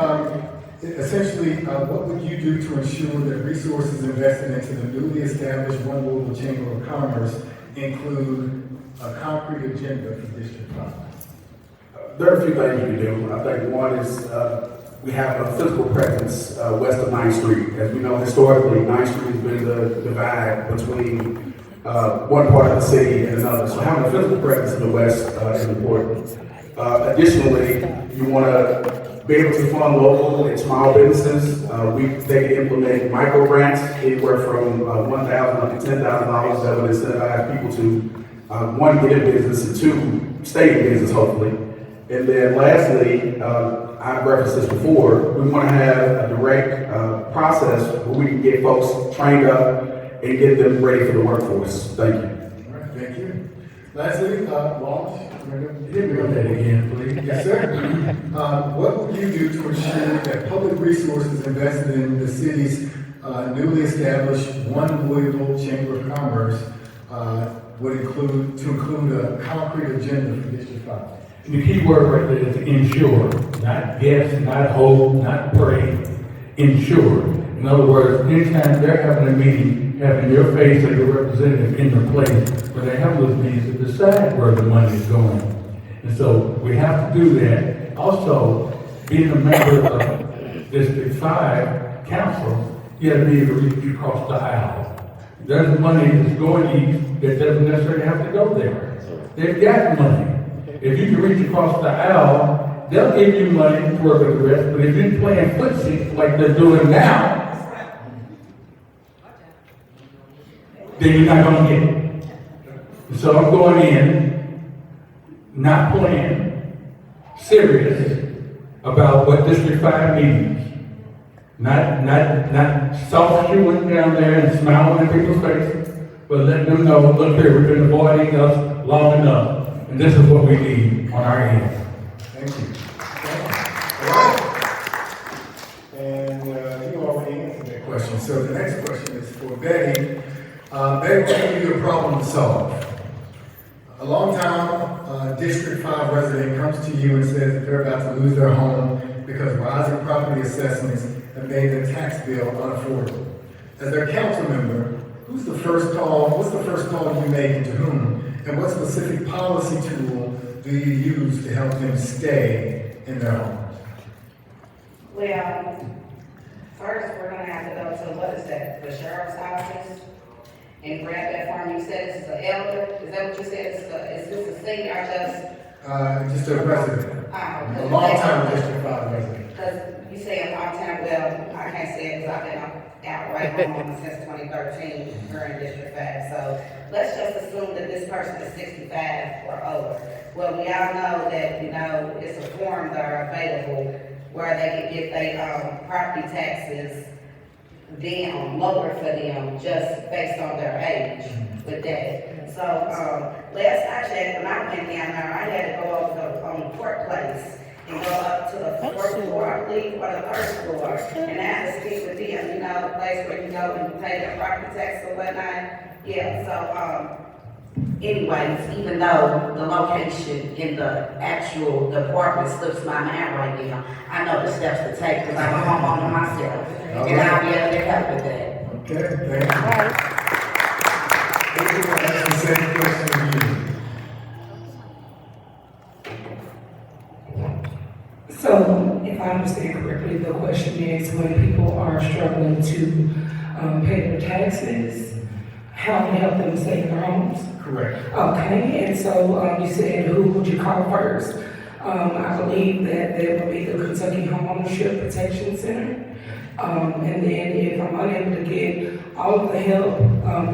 Essentially, what would you do to ensure that resources invested into the newly established One Louisville Chamber of Commerce include a concrete agenda for District 5? There are a few things we can do. I think one is we have a physical presence west of 9th Street. As we know, historically, 9th Street has been the divide between one part of the city and another. So having a physical presence in the west is important. Additionally, you want to be able to fund local and small businesses. They can implement micro grants anywhere from $1,000 up to $10,000 that would incentivize people to one, get in business, and two, stay in business, hopefully. And then lastly, I've referenced this before, we want to have a direct process where we can get folks trained up and get them ready for the workforce. Thank you. All right, thank you. Lastly, Walsh, Hit me with that again, please. yes, sir. What would you do to ensure that public resources invested in the city's newly established One Louisville Chamber of Commerce would include a concrete agenda for District 5? And the key word right there is ensure, not guess, not hope, not pray, ensure. In other words, anytime they're having a meeting, having your face or your representative in the place where they have those meetings to decide where the money is going. And so we have to do that. Also, being a member of District 5 Council, you have to be able to reach across the aisle. There's money that's going east that doesn't necessarily have to go there. They've got money. If you can reach across the aisle, they'll give you money to work with the rest, but if you're playing footsie like they're doing now, then you're not going to get it. So I'm going in, not playing, serious about what District 5 means. Not soft shoeing down there and smiling in people's faces, but letting them know, look here, we've been avoiding us long enough, and this is what we need on our end. Thank you. All right. And you already answered that question. So the next question is for Betty. Betty, what give you a problem to solve? A long-time District 5 resident comes to you and says that they're about to lose their home because rising property assessments have made their tax bill unaffordable. As their council member, what's the first call you make and to whom? And what specific policy tool do you use to help them stay in their homes? Well, first, we're gonna have to go to, what is that, the sheriff's office? And grab that form. You said this is an elder, is that what you said? Is this a senior or Just a resident, okay. a long-time District 5 resident. Because you say a long time, well, I can't say it because I've been outright homeowner since 2013 here in District 5. So let's just assume that this person is 65 or older. Well, we all know that, it's a form that are available where they can get their property taxes down, lower for them, just based on their age with that. So, last I checked, when I went down there, I had to go over on the court place and go up to the fourth floor, I believe, or the third floor, and I had to speak with them, the place where you go and you pay the property tax or whatnot. Yeah, so, anyways, even though the location in the actual department slips my mind right now, I know the steps to take because I'm a homeowner myself, and I'll be able to help with that. Okay, thank you. That's the same question to you. So, if I understand correctly, the question is when people are struggling to pay their taxes, how to help them stay in their homes? Correct. Okay, and so you said who would you call first? I believe that would be the Kentucky Homeownership Protection Center. And then if I'm unable to get all of the help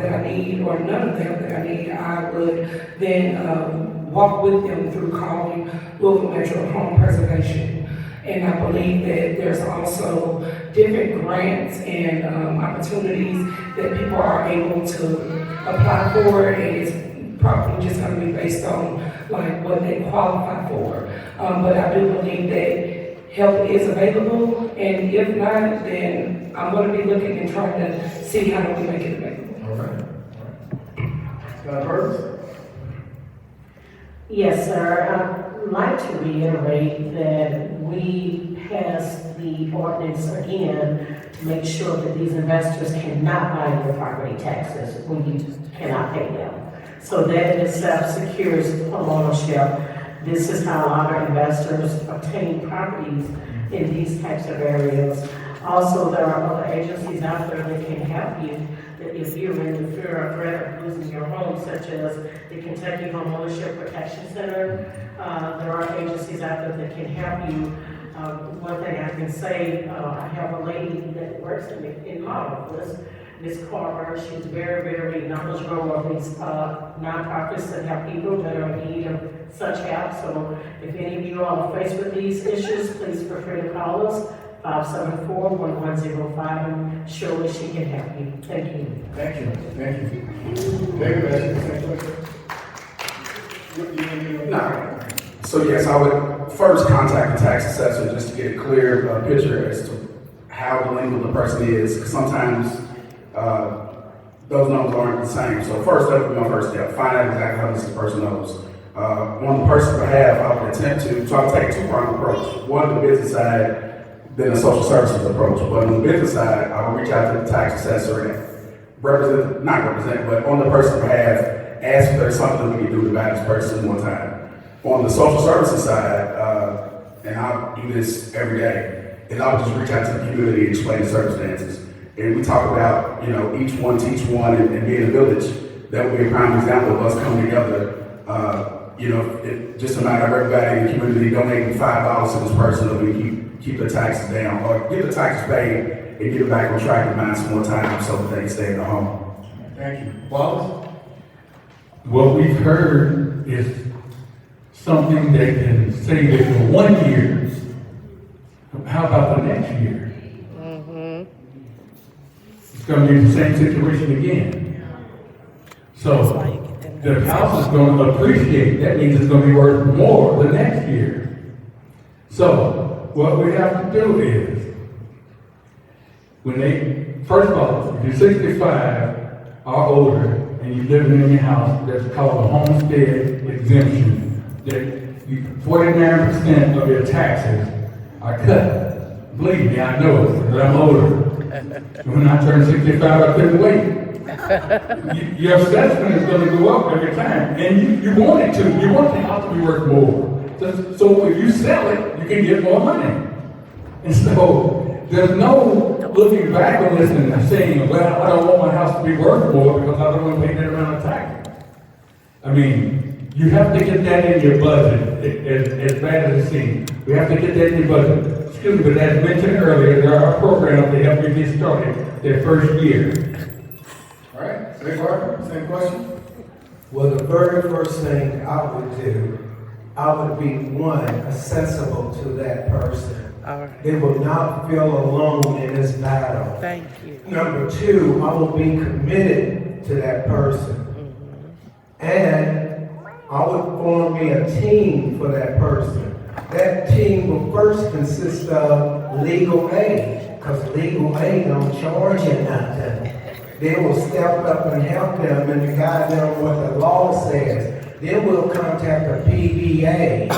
that I need or none of the help that I need, I would then walk with them through calling Louisville Metro Home Preservation. And I believe that there's also different grants and opportunities that people are able to apply for, and it's probably just going to be based on like what they qualify for. But I do believe that help is available, and if not, then I'm going to be looking and trying to see how do we make it available. All right. Scott Burns? Yes, sir. I'd like to reiterate that we passed the ordinance again to make sure that these investors cannot buy their property taxes when you cannot pay them. So that in itself secures homeownership. This is how a lot of investors obtain properties in these types of areas. Also, there are other agencies out there that can help you that if you're in the fear or threat of losing your home, such as the Kentucky Homeownership Protection Center. There are agencies out there that can help you. One thing I can say, I have a lady that works in my office, Ms. Carver. She's very, very knowledgeable of these nonprofits that help people that are in need of such help. So if any of you are faced with these issues, please feel free to call us, 574-1105, and surely she can help you. Thank you. Thank you. Thank you. David, ask you the same question? No. So yes, I would first contact the tax assessor just to get a clear picture as to how delinquent the person is. 'Cause sometimes those numbers aren't the same. So first, that would be my first step. Find out exactly how much the person knows. On the person's behalf, I would attempt to, so I would take a two-pronged approach. One, the business side, then the social services approach. But on the business side, I would reach out to the tax assessor and but on the person's behalf, ask if there's something we can do about this person one time. On the social services side, and I do this every day, is I would just reach out to the community and explain the circumstances. And we talk about, each one teach one and being a village. That would be a prime example of us coming together. Just a matter of everybody in the community donating $5 to this person so we can keep the taxes down, or get the taxes paid and get it back on track and find some more time so that they can stay in the home. Thank you. Wallace? What we've heard is something that can save it for 1 year. How about the next year? It's going to be the same situation again. So the house is going to appreciate. That means it's going to be worth more the next year. So what we have to do is, first of all, if you're 65 or older and you're living in your house, that's called a homestead exemption. That 49% of your taxes are cut. Believe me, I know it, because I'm older. When I turned 65, I couldn't wait. Your assessment is going to go up every time, and you want it to. You want the house to be worth more. So if you sell it, you can get more money. And so there's no looking back on this and saying, well, I don't want my house to be worth more because I don't want to pay that amount of tax. I mean, you have to get that in your budget, as bad as it seems. We have to get that in your budget. Excuse me, but as mentioned earlier, there are programs to help you get started their first year. All right, Big Barker, same question? Well, the very first thing I would do, I would be one, accessible to that person. All right. They will not feel alone in this battle. Thank you. Number two, I will be committed to that person. And I would form me a team for that person. That team will first consist of legal aid, because legal aid don't charge you nothing. They will step up and help them and guide them what the law says. Then we'll contact the PBA.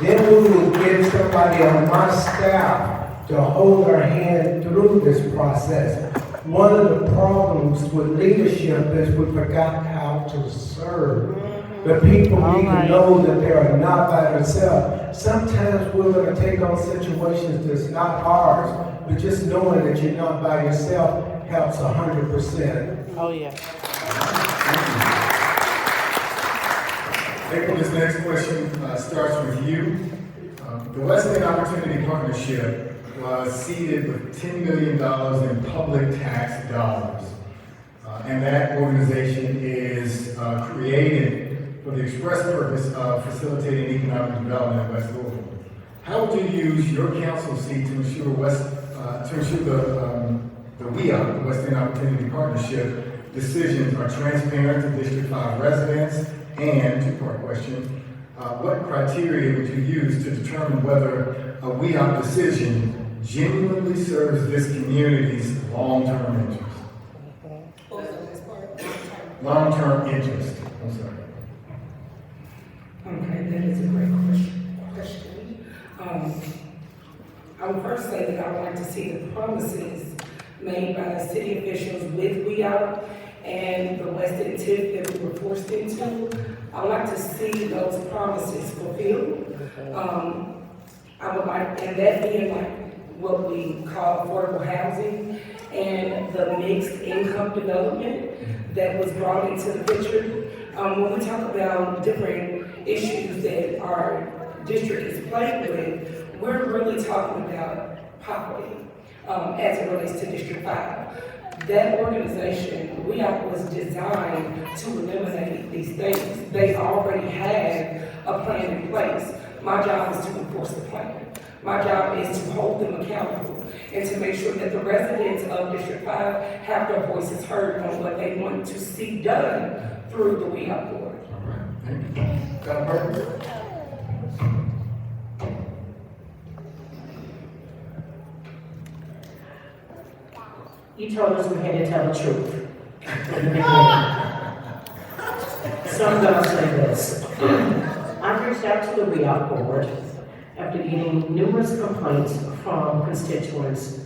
Then we will get somebody on my staff to hold our hand through this process. One of the problems with leadership is we forgot how to serve. The people need to know that they are not by themselves. Sometimes we're going to take on situations that's not ours, but just knowing that you're not by yourself helps 100%. Oh, yeah. April, this next question starts with you. The West End Opportunity Partnership was seeded with $10 million in public tax dollars. And that organization is created for the express purpose of facilitating economic development in West Louisville. How would you use your council seat to ensure the WEOP, the West End Opportunity Partnership, decisions are transparent to District 5 residents? And, two-part question, what criteria would you use to determine whether a WEOP decision genuinely serves this community's long-term interest? Long-term interest, I'm sorry. Okay, that is a great question. I would first say that I would like to see the promises made by the city officials with WEOP and the West End TIF that we were forced into. I would like to see those promises fulfilled. I would like, and that being like what we call affordable housing and the mixed income development that was brought into the picture. When we talk about different issues that our district is plagued with, we're really talking about poverty as it relates to District 5. That organization, WEOP, was designed to eliminate these things. They already had a plan in place. My job is to enforce the plan. My job is to hold them accountable and to make sure that the residents of District 5 have their voices heard on what they want to see done through the WEOP board. All right, thank you. Dr. Perkins? You told us we had to tell the truth. So I'm gonna say this. I reached out to the WEOP board after getting numerous complaints from constituents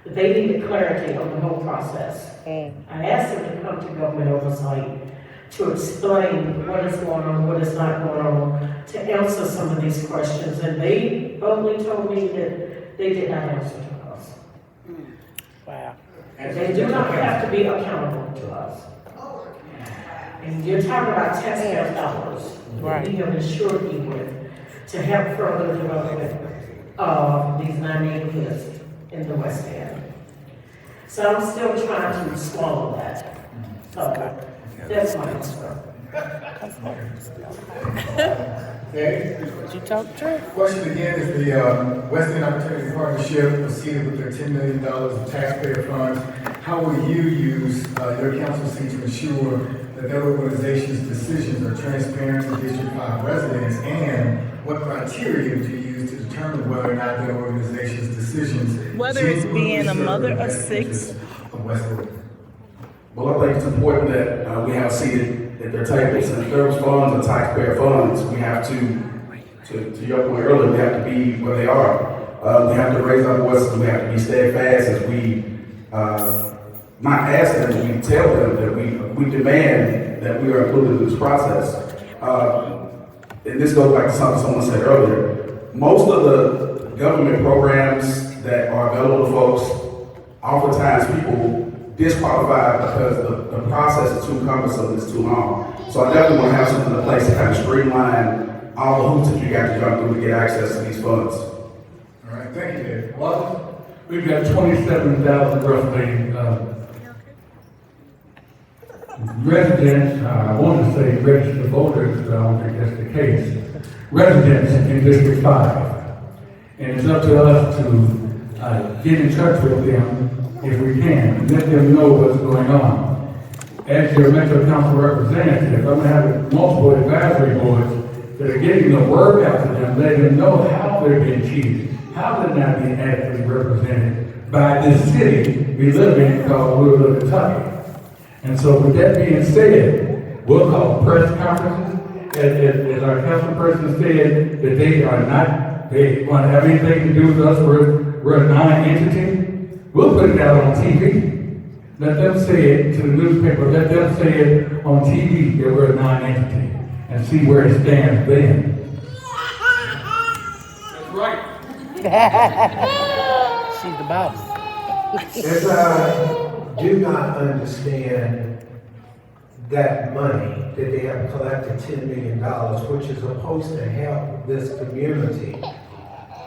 that they needed clarity on the whole process. I asked them to come to government oversight to explain what is going on, what is not going on, to answer some of these questions, and they boldly told me that they did not answer to us. Wow. They do not have to be accountable to us. And you're talking about taxpayer dollars that we have assured you with to help further development of these 9 neighborhoods in the West End. So I'm still trying to swallow that. So that's my answer. Okay. Did you talk the truth? Question again is the West End Opportunity Partnership was seeded with their $10 million of taxpayer funds. How will you use your council seat to ensure that their organization's decisions are transparent to District 5 residents? And what criteria would you use to determine whether or not their organization's decisions Whether it's being a mother of 6. Of West Louisville? Well, I think it's important that we have seated at their tables, and those funds are taxpayer funds. We have to your point earlier, we have to be where they are. We have to raise our voices. We have to be steadfast as we not ask them, we tell them that we demand that we are included in this process. and this goes back to something someone said earlier, most of the government programs that are available to folks, oftentimes people disqualify because the process is too cumbersome, it's too long. So I definitely want to have something in place to kind of streamline all the hoops that you got to jump through to get access to these funds. All right, thank you, David. Walter? We've got 27,000 roughly residents, I want to say registered voters, but I don't think that's the case, residents in District 5. And it's up to us to get in touch with them if we can, and let them know what's going on. As your Metro Council representative, I'm going to have multiple advisory boards that are getting the word out to them, letting them know how they're being cheated, how they're not being adequately represented by this city we live in called Louisville, Kentucky. And so with that being said, we'll call press conferences, as our council person said, that they want to have anything to do with us, we're a non-entity. We'll put it out on TV. Let them say it to the newspaper, let them say it on TV that we're a non-entity, and see where it stands then. That's right. She's the boss. As I do not understand that money that they have collected $10 million, which is supposed to help this community,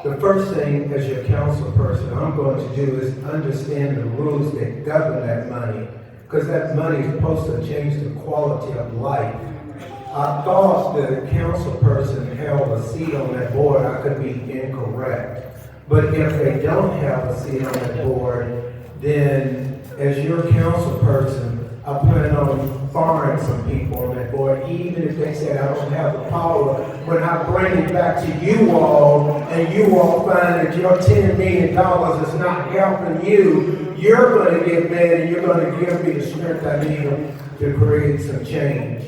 the first thing as your council person I'm going to do is understand the rules that govern that money, because that money is supposed to change the quality of life. I thought the council person held a seat on that board. I could be incorrect. But if they don't have a seat on that board, then as your council person, I plan on firing some people on that board, even if they said I don't have the power. When I bring it back to you all, and you all find that your $10 million is not helping you, you're going to get mad and you're going to give me the strength I need to create some change.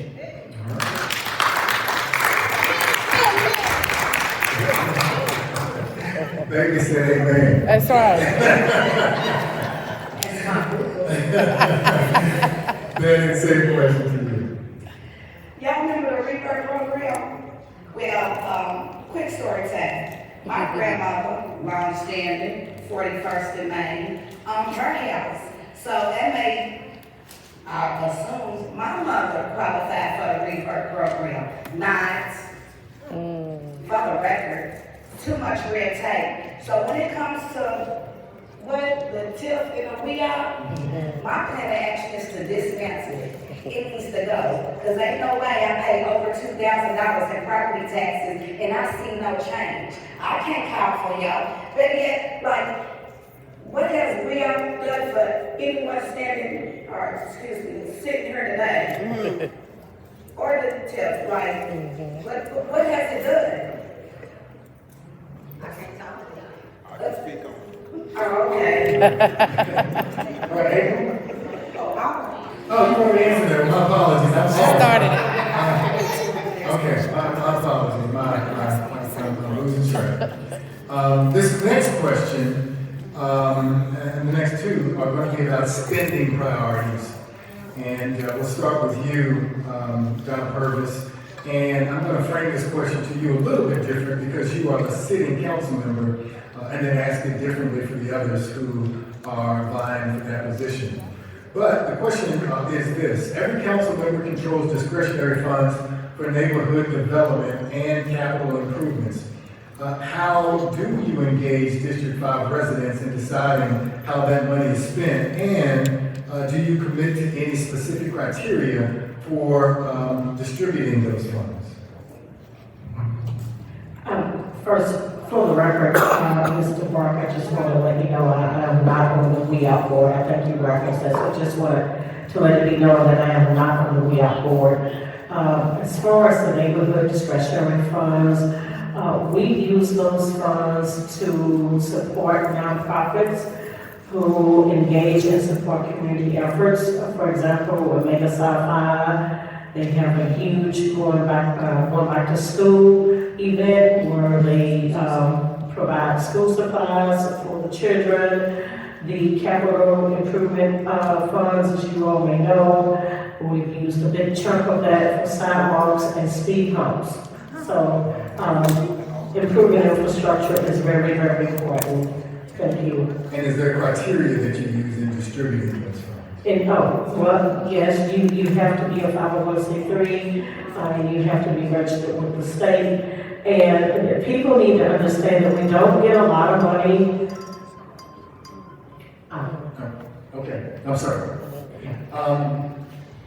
Baby said amen. That's right. Then same question to you. Y'all remember the Rebirth program? Well, quick story time. My grandmother, my understanding, 41st in Maine, owned her house. So that made, I assume, my mother qualified for the Rebirth program. Not, for the record, too much red tape. So when it comes to what the TIF and the we are, my plan of action is to dismantle it. It needs to go, because ain't no way I pay over $2,000 in property taxes and I see no change. I can't call for y'all, but yet, like, what has we done for anyone standing, or excuse me, sitting here today? Or the TIF, like, what has it done? I can't talk to y'all. I can speak on it. Oh, okay. All right, April? Oh, you already answered that. My apologies. Okay, my apologies. I'm losing track. This next question and the next two are going to be about spending priorities. And we'll start with you, Donna Purvis. And I'm going to frame this question to you a little bit different because you are the sitting council member, and then ask it differently for the others who are vying for that position. But the question is this: every council member controls discretionary funds for neighborhood development and capital improvements. How do you engage District 5 residents in deciding how that money is spent? And do you commit to any specific criteria for distributing those funds? First, for the record, Mr. Burke, I just want to let you know I am not on the We Out board. I think you referenced that, so I just wanted to let it be known that I am not on the We Out board. As far as the neighborhood discretionary funds, we use those funds to support nonprofits who engage and support community efforts. For example, Omega Psi Phi, they have a huge going back to school event where they provide school supplies for the children. The capital improvement funds, as you all may know, we've used a big chunk of that for sidewalks and speed humps. So, improving infrastructure is very, very important. Thank you. And is there criteria that you use in distributing those funds? Well, yes, you have to be a 501c3, and you have to be registered with the state. And people need to understand that we don't get a lot of money. Okay, I'm sorry.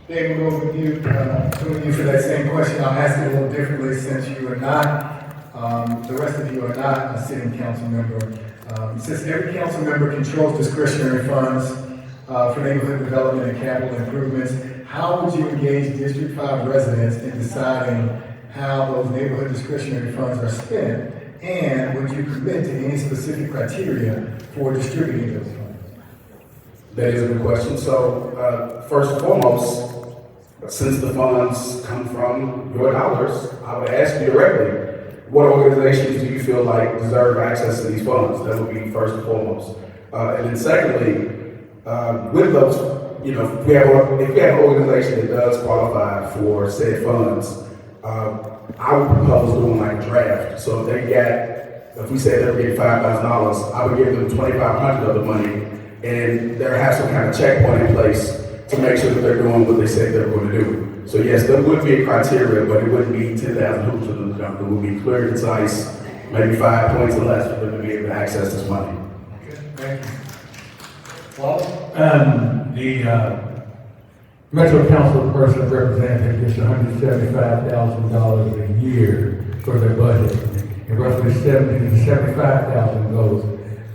Dave, we'll go with you, for that same question. I'll ask it a little differently since you are not, the rest of you are not a sitting council member. Since every council member controls discretionary funds for neighborhood development and capital improvements, how would you engage District 5 residents in deciding how those neighborhood discretionary funds are spent? And would you commit to any specific criteria for distributing those funds? That is a good question. So, first and foremost, since the funds come from your dollars, I would ask you directly, what organizations do you feel like deserve access to these funds? That would be first and foremost. And then secondly, with those, if we have an organization that does qualify for said funds, I would propose doing like a draft. So if we say they're getting $5,000, I would give them $2,500 of the money, and there has some kind of checkpoint in place to make sure that they're doing what they said they're going to do. So yes, there would be a criteria, but it wouldn't be 10,000 hoops for them to jump. It would be clear, concise, maybe 5 points or less for them to be able to access this money. Okay, thank you. Well, The Metro Council person representative gets $175,000 a year for their budget, and roughly $70,000 to $75,000 goes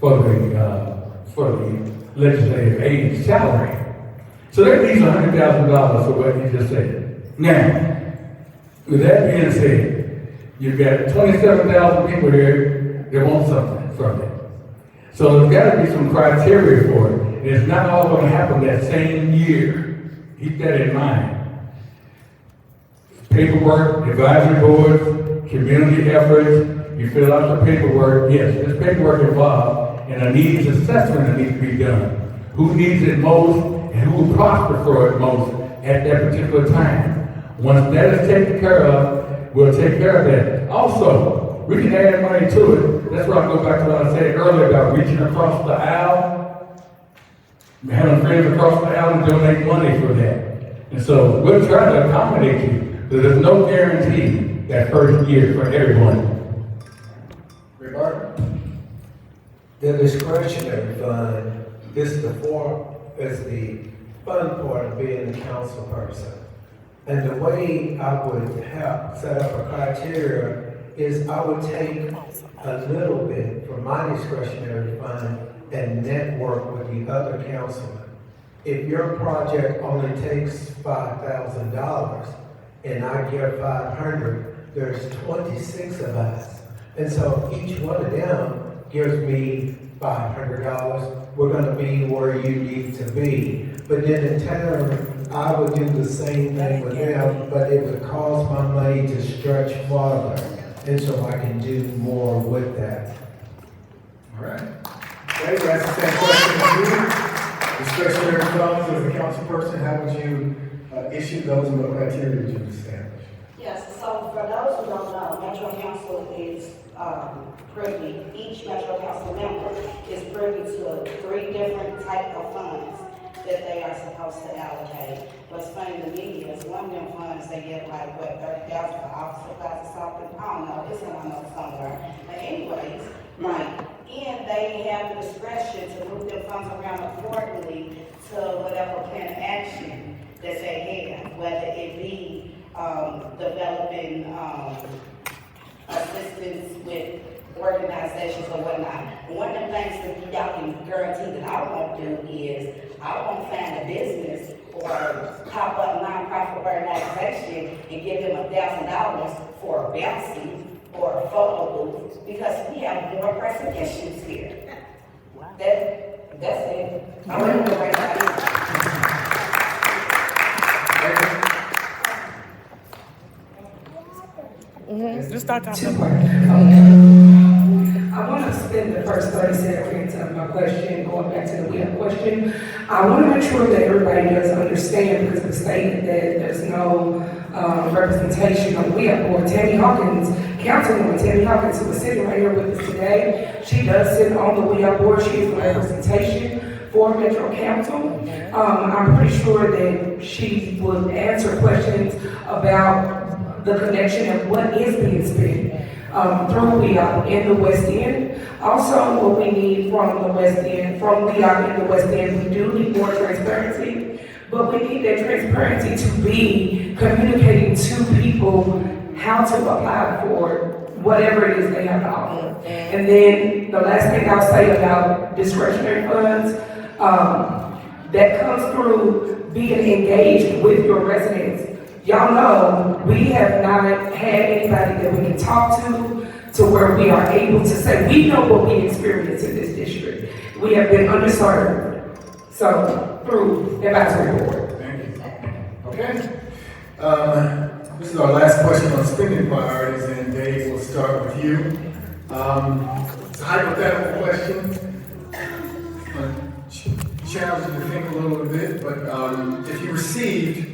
for the legislative aid salary. So that leaves $100,000 for what you just said. Now, with that being said, you've got 27,000 people here that want something from it. So there's got to be some criteria for it. And it's not all going to happen that same year. Keep that in mind. Paperwork, advisory boards, community efforts, you fill out the paperwork. Yes, there's paperwork involved and a needs assessment that needs to be done. Who needs it most and who will prosper for it most at that particular time. Once that is taken care of, we'll take care of that. Also, we can add money to it. That's why I go back to what I said earlier about reaching across the aisle, having friends across the aisle and donate money for that. And so we'll try to accommodate you, but there's no guarantee that first year for everyone. Ray Barton? The discretionary fund is the fun part of being a council person. And the way I would set up a criteria is I would take a little bit from my discretionary fund and network with the other councilmen. If your project only takes $5,000 and I give $500, there's 26 of us. And so each one of them gives me $500. We're gonna be where you need to be. But then in turn, I would do the same thing with them, but it would cost my money to stretch farther. And so I can do more with that. All right. Okay, that's the same question to you. Discretionary funds, as a council person, how would you issue those and what criteria would you establish? Yes, so for those who don't know, Metro Council is privy, each Metro Council member is privy to 3 different type of funds that they are supposed to allocate. What's funny to me is one of them funds, they get like, what, 30,000 for office supplies or something? I don't know, it's in my notes somewhere. But anyways, and they have the discretion to move their funds around accordingly to whatever plan of action that they have, whether it be developing assistance with organizations or whatnot. One of the things that y'all can guarantee that I won't do is I won't find a business or pop up nonprofit organization and give them $1,000 for a bouncy or a photo booth because we have more pressing issues here. That's it. I'm going to go right now. Just start talking. I want to spend the first 30 seconds of my question, going back to the question. I want to make sure that everybody does understand, because of the statement that there's no representation on the WEOP board. Tammy Hawkins, Councilwoman Tammy Hawkins, who is sitting right here with us today, she does sit on the WEOP board. She is the representation for Metro Council. I'm pretty sure that she will answer questions about the connection and what is being spent through WEOP in the West End. Also, what we need from the West End, from WEOP in the West End, we do need more transparency, but we need that transparency to be communicating to people how to apply for whatever it is they have to offer. And then the last thing I'll say about discretionary funds, that comes through being engaged with your residents. Y'all know we have not had anybody that we can talk to where we are able to say, we know what we experience in this district. We have been underserved. So, through advisory board. Thank you. Okay. This is our last question on spending priorities, and Dave, we'll start with you. It's a hypothetical question. Challenge you to think a little bit, but if you received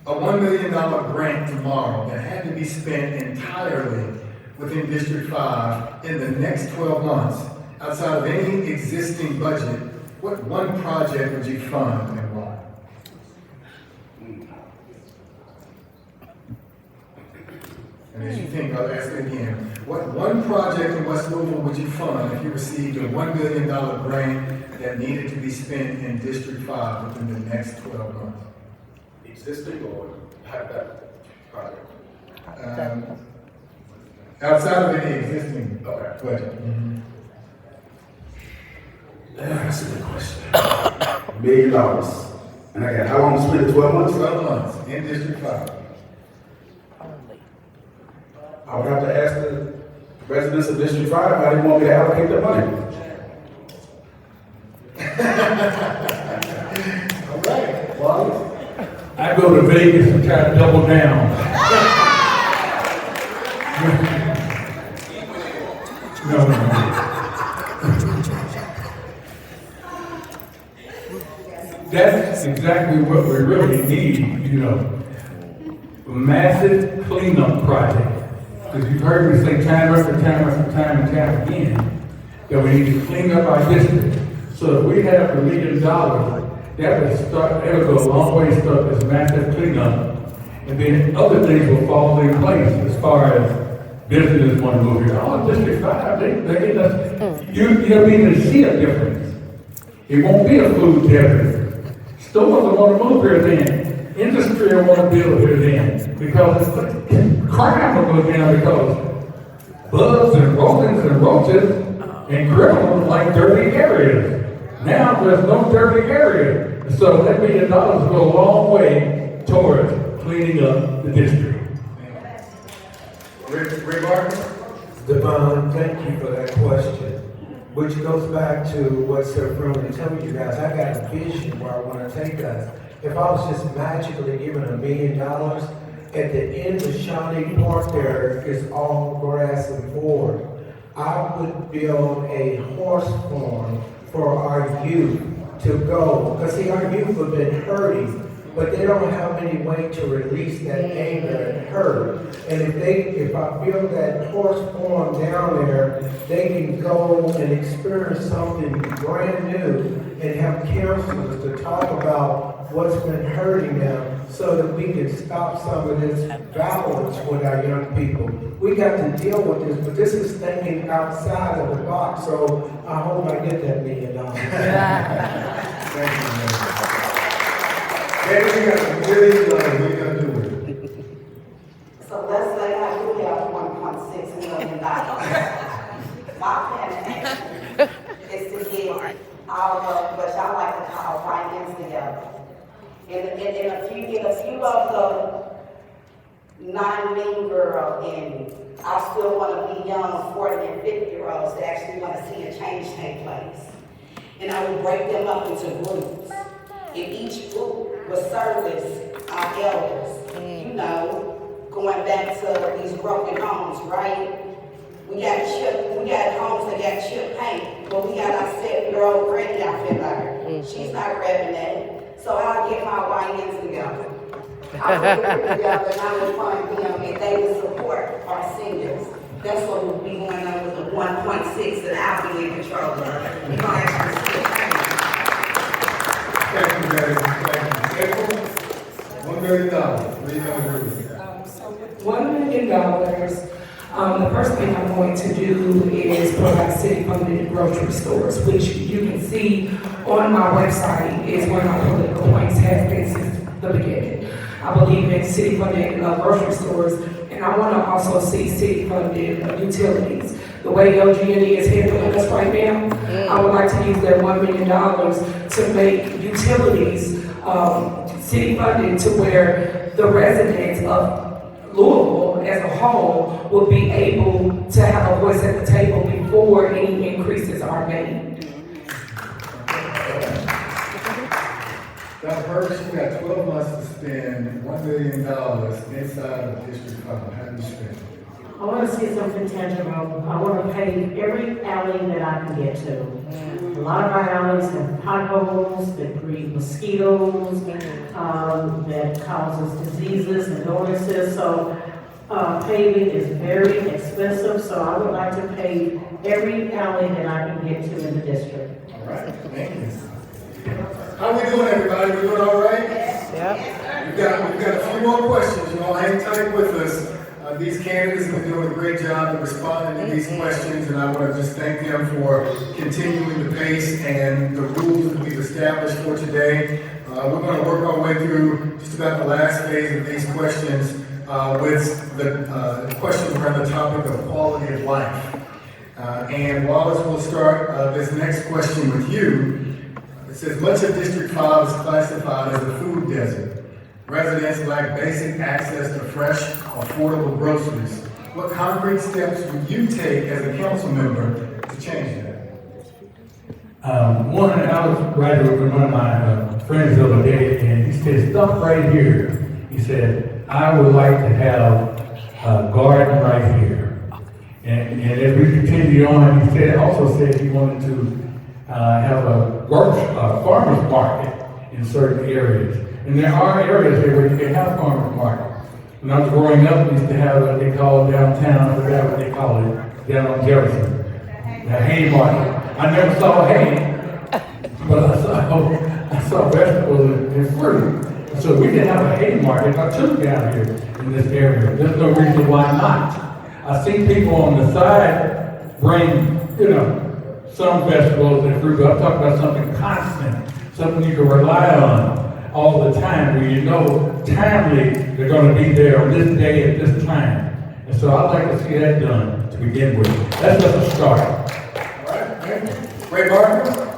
a $1 million grant tomorrow that had to be spent entirely within District 5 in the next 12 months, outside of any existing budget, what one project would you fund and why? And as you think, I'll ask it again. What one project in West Louisville would you fund if you received a $1 million grant that needed to be spent in District 5 within the next 12 months? Existing or hypothetical project? Outside of any existing budget. That's a good question. $1 million. And I got how long to spend it? 12 months? 12 months in District 5. I would have to ask the residents of District 5 how they want me to allocate their money. All right. Well, I go to Vegas and try to double down. No. That's exactly what we really need, you know. A massive cleanup project. Because you've heard me say time after time after time and time again that we need to clean up our district. So if we have $1 million, that would go a long way to start this massive cleanup. And then other things will fall in place as far as businesses want to move here. Oh, District 5, they get us. You'll begin to see a difference. It won't be a food desert. Stores will want to move here then. Industry will want to build here then. Because crime will go down because bugs and rodents and roaches and criminals like dirty areas. Now there's no dirty area. So that $1 million will go a long way towards cleaning up the district. Ray Barker? Devon, thank you for that question, which goes back to what Sir Froman told you guys. I got a vision where I want to take us. If I was just magically given $1 million, at the end of Shawnee Park there is all grass and board. I would build a horse farm for our youth to go, because see, our youth have been hurting, but they don't have any way to release that anger and hurt. And if I build that horse farm down there, they can go and experience something brand new and have counselors to talk about what's been hurting them so that we can stop some of this violence with our young people. We got to deal with this, but this is thinking outside of the box, so I hope I get that $1 million. Thank you, man. David, we got $1 million. What are you going to do with it? So let's say I do have $1.6 million. My plan is to get all of what y'all like to call finance together. In a few of the non-mean girl and I still want to be young 40 and 50-year-olds that actually want to see a change take place. And I would break them up into groups. And each group would service our elders. You know, going back to these broken homes, right? We got homes that got chip paint, but we got our 7-year-old granny out there. She's not grabbing that. So I'll get my YNs together. I will get them together and I will fund them and they will support our seniors. That's what will be going on with the 1.6 that I'll be in control of. We're gonna actually see it. Thank you, Betty. Thank you. April, $1 million. What are you going to do with that? So with $1 million, the first thing I'm going to do is provide city-funded grocery stores, which you can see on my website is where my political points have been since the beginning. I believe in city-funded grocery stores, and I want to also see city-funded utilities. The way LG&E is handling us right now, I would like to use that $1 million to make utilities city-funded to where the residents of Louisville as a whole will be able to have a voice at the table before any increases are made. Dr. Purvis, you got 12 months to spend $1 million inside of District 5. How do you spend it? I want to see something tangible. I want to pave every alley that I can get to. A lot of our alleys have potholes that breed mosquitoes, that causes diseases and illnesses. So paving is very expensive. So I would like to pave every alley that I can get to in the district. All right, thank you. How we doing, everybody? We doing all right? Yep. We've got a few more questions. You all hang tight with us. These candidates have been doing a great job of responding to these questions, and I want to just thank them for continuing the pace and the rules that we've established for today. We're going to work our way through just about the last phase of these questions with the questions around the topic of quality of life. And Wallace will start this next question with you. It says, much of District 5 is classified as a food desert. Residents lack basic access to fresh, affordable groceries. What concrete steps would you take as a council member to change that? I was riding with one of my friends the other day, and he said, stop right here. He said, I would like to have a garden right here. And as we continued on, he also said he wanted to have a farmer's market in certain areas. And there are areas here where you can have farmers market. When I was growing up, we used to have what they call downtown, I forgot what they call it, down on Jefferson, the hay market. I never saw hay, but I saw vegetables and fruit. So we can have a hay market, or two down here in this area. There's no reason why not. I see people on the side bring, some vegetables and fruit, but I'm talking about something constant, something you can rely on all the time, where you know timely they're going to be there on this day at this time. And so I'd like to see that done to begin with. That's just a start. All right, thank you. Ray Barton?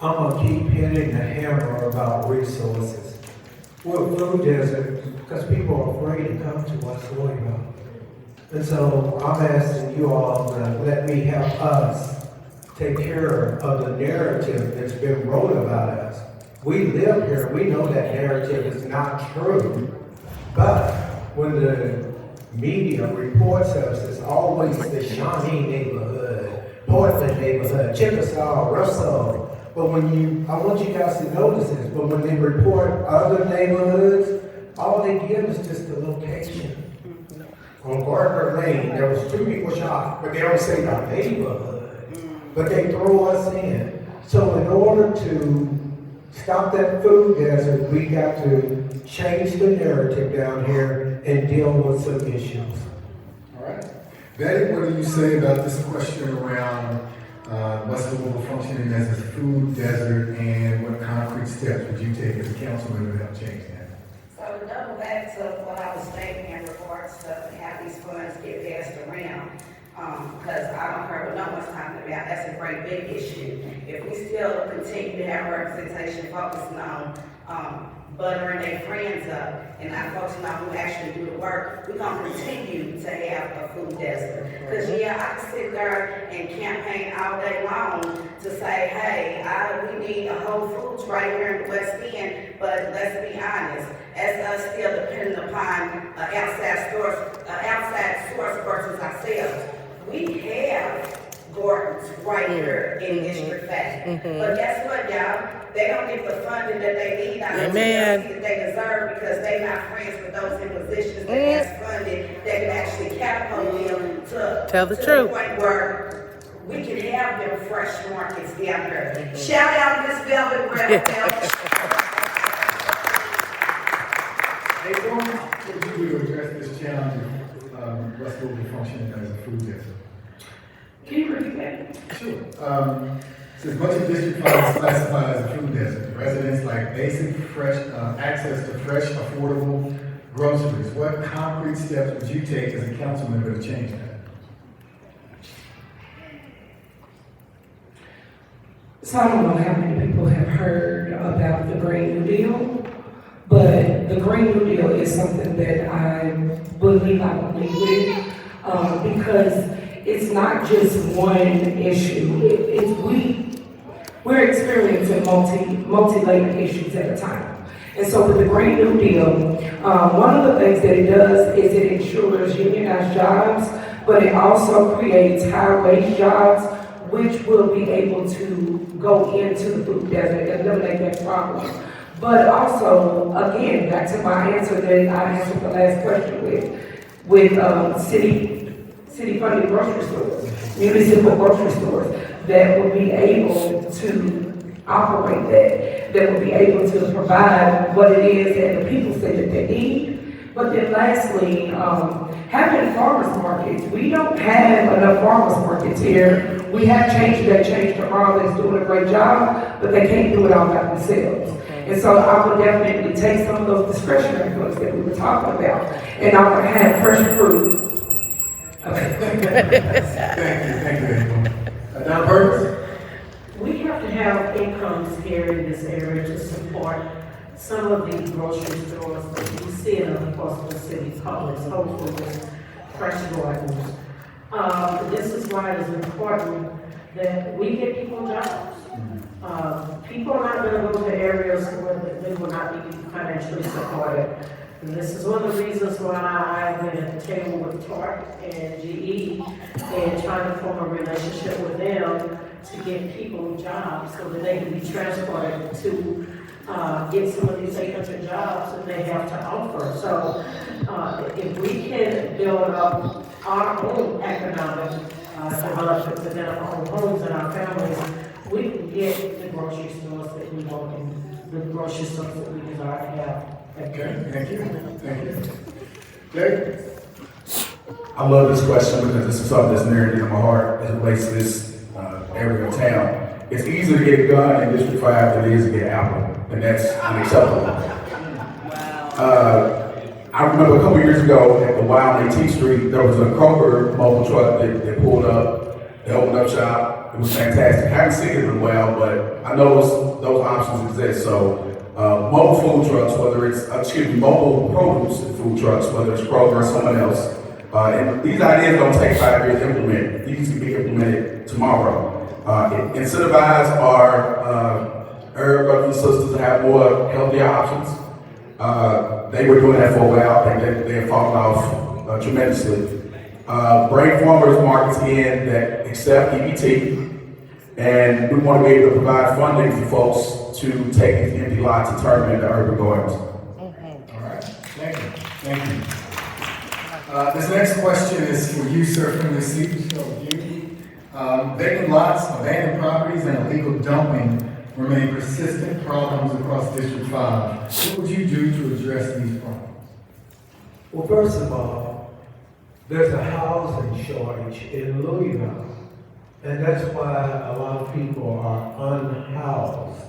I'm gonna keep hitting the hammer about resources. We're a food desert because people are afraid to come to us, Louisville. And so I'm asking you all to let me help us take care of the narrative that's been wrote about us. We live here, we know that narrative is not true, but when the media reports us, it's always the Shawnee neighborhood, Portland neighborhood, Chickasaw, Russell. But I want you guys to notice this, but when they report other neighborhoods, all they give is just the location. On Gardner Lane, there was 2 people shot, but they don't say the neighborhood, but they throw us in. So in order to stop that food desert, we got to change the narrative down here and deal with some issues. All right. Betty, what do you say about this question around West Louisville functioning as a food desert, and what concrete steps would you take as a council member to help change that? So to double back to what I was stating in regards to how these funds get passed around, because I don't heard what no one's talking about, that's a great big issue. If we still continue to have representation focusing on buttering their friends up and not focusing on who actually do the work, we're going to continue to have a food desert. Because I can sit there and campaign all day long to say, hey, we need a Whole Foods right here in the West End, but let's be honest, as us still depending upon outside source versus ourselves, we have Gordon's right here in District 5. But guess what, y'all? They don't get the funding that they need out of the Amen. that they deserve because they're not friends with those in positions that has funding that can actually catapult them to, Tell the to truth. the point where we can have them fresh markets down here. Shout out Miss Velvet Red Belt. Hey, what would you do to address this challenge of West Louisville functioning as a food desert? Can you repeat that? Sure. Since much of District 5 is classified as a food desert, residents like basic, fresh, access to fresh, affordable groceries. What concrete steps would you take as a council member to change that? So I don't know how many people have heard about the Green New Deal, but the Green New Deal is something that I believe with, because it's not just one issue. We're experiencing multi-layered issues at a time. And so with the Green New Deal, one of the things that it does is it ensures unionized jobs, but it also creates high-wage jobs, which will be able to go into the food desert and eliminate that problem. But also, again, back to my answer that I answered the last question with city funded grocery stores, municipal grocery stores that will be able to operate that will be able to provide what it is that the people say that they need. But then lastly, having farmers markets. We don't have enough farmers markets here. We have Change Tomorrow that's doing a great job, but they can't do it all by themselves. And so I would definitely take some of those discretionary funds that we were talking about, and I would have fresh fruit. Okay. Thank you, April. Don Burns? We have to have incomes here in this area to support some of the grocery stores that you see in other parts of the city, Publix, Whole Foods, Fresh Gardens. This is why it is important that we get people jobs. People are not going to go to areas where they will not be financially supported. And this is one of the reasons why I've been at the table with TARC and GE and trying to form a relationship with them to get people jobs so that they can be transported to get some of these 800 jobs that they have to offer. So if we can build up our own economic development within our own homes and our families, we can get the grocery stores that we want and the grocery stores that we desire to have. Okay, thank you. Thank you. Jay? I love this question because this is something that's near and dear to my heart as it relates to this area of town. It's easier to get a gun in District 5 than it is to get an apple, and that's unacceptable. I remember a couple years ago at the Wild 18th Street, there was a Kroger mobile truck that pulled up. They opened up shop. It was fantastic. I haven't seen it in a while, but I know those options exist. So mobile food trucks, whether it's, mobile produce food trucks, whether it's Kroger or someone else. And these ideas don't take 5 years to implement. These can be implemented tomorrow. Incentivize our herb brothers and sisters to have more healthier options. They were doing that for a while. They have fallen off tremendously. Bring farmers markets in that accept EBT, and we want to be able to provide funding for folks to take these empty lots and turn them into urban gardens. All right, thank you. Thank you. This next question is for you, sir, from the seat. Vacant lots, abandoned properties, and illegal dumping remain persistent problems across District 5. What would you do to address these problems? Well, first of all, there's a housing shortage in Louisville, and that's why a lot of people are unhoused.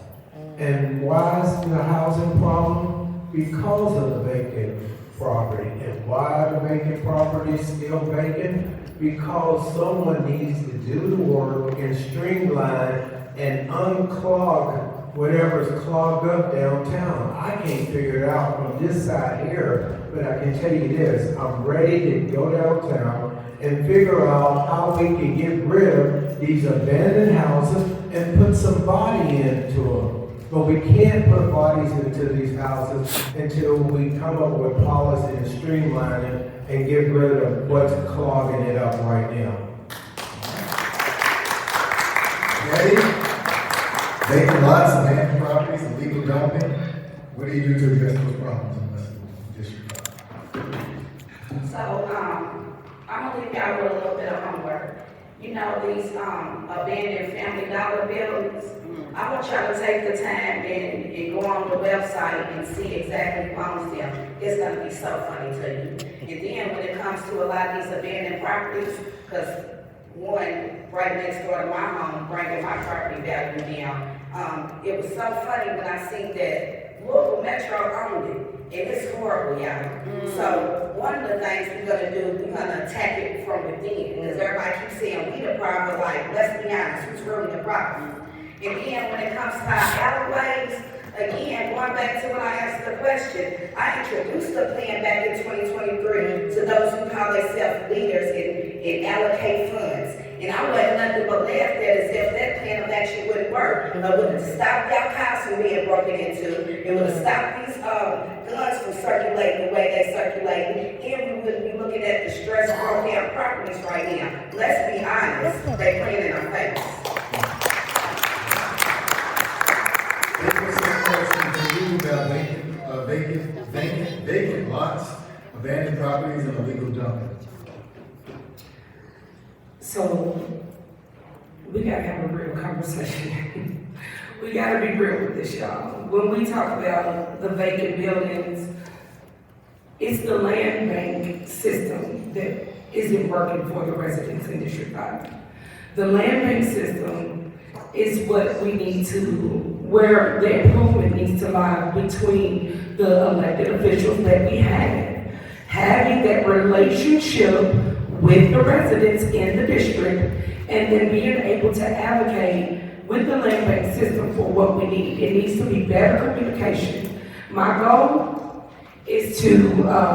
And why is the housing problem? Because of the vacant property. And why are the vacant properties still vacant? Because someone needs to do the work and streamline and unclog whatever's clogged up downtown. I can't figure it out from this side here, but I can tell you this, I'm ready to go downtown and figure out how we can get rid of these abandoned houses and put some body into them. But we can't put bodies into these houses until we come up with policy and streamline it and get rid of what's clogging it up right now. Eddie, vacant lots, abandoned properties, illegal dumping. What do you do to address those problems in West Louisville District 5? So, I'm gonna leave y'all with a little bit of homework. You know, these, abandoned Family Dollar buildings, I want y'all to take the time and go on the website and see exactly who owns them. It's gonna be so funny to you. And then when it comes to a lot of these abandoned properties, because one right next door to my home, bringing my property value down, it was so funny when I seen that Louisville Metro owned it. And it's horrible, y'all. So one of the things we're gonna do, we're gonna attack it from within. Because everybody keeps saying we the problem, like, let's be honest, who's really the problem? And then when it comes to our alleyways, again, going back to when I asked the question, I introduced the plan back in 2023 to those who call themselves leaders and allocate funds. And I wasn't nothing but laughed at as if that plan of action wouldn't work. It would have stopped our house from being broken into. It would have stopped these guns from circulating the way they circulate. And we wouldn't be looking at the stress broke down properties right now. Let's be honest, they playing in our face. Vacant lots, abandoned properties, and illegal dumping. So, we gotta have a real conversation. We gotta be real with this, y'all. When we talk about the vacant buildings, it's the land bank system that isn't working for the residents in District 5. The land bank system is what we need to, where the improvement needs to lie between the elected officials that we have, having that relationship with the residents in the district, and then being able to advocate with the land bank system for what we need. It needs to be better communication. My goal is to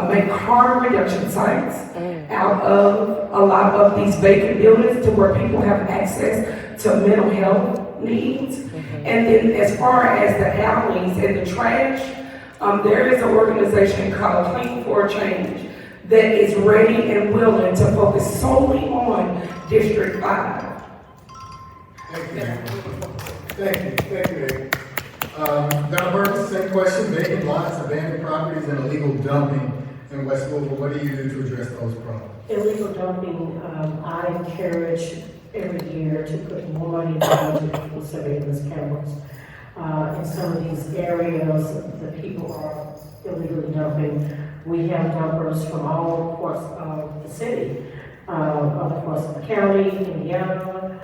make harm reduction sites out of a lot of these vacant buildings to where people have access to mental health needs. And then as far as the alleys and the trash, there is an organization called Clean for Change that is ready and willing to focus solely on District 5. Thank you. Thank you, Eddie. Donna Burns, same question, vacant lots, abandoned properties, and illegal dumping in West Louisville. What do you do to address those problems? Illegal dumping, I encourage every year to put more money into for surveillance cameras. In some of these areas that people are illegally dumping, we have dumpers from all parts of the city, other parts of the county, Indiana,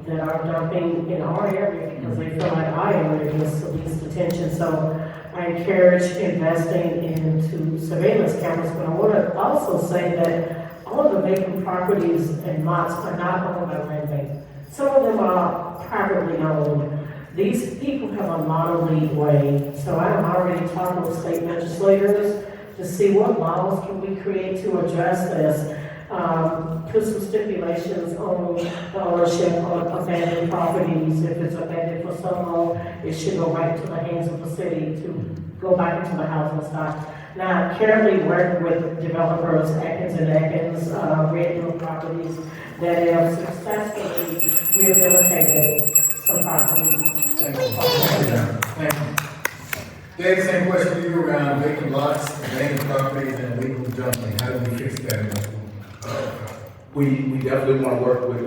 that are dumping in our area because they feel like our area gets the least attention. So I encourage investing into surveillance cameras, but I want to also say that all of the vacant properties and lots are not owned by land bank. Some of them are privately owned. These people have a lot of leeway, so I'm already talking with state legislators to see what laws can we create to address this. Put some stipulations on the ownership of abandoned properties. If it's abandoned for so long, it should go right into the hands of the city to go back into the housing stock. Now, I currently work with developers, Atkins and Atkins, Red Hill properties that have successfully rehabilitated some properties. Thank you. Thank you. Dave, same question to you around vacant lots, abandoned properties, and illegal dumping. How do we fix that in West Louisville? We definitely want to work with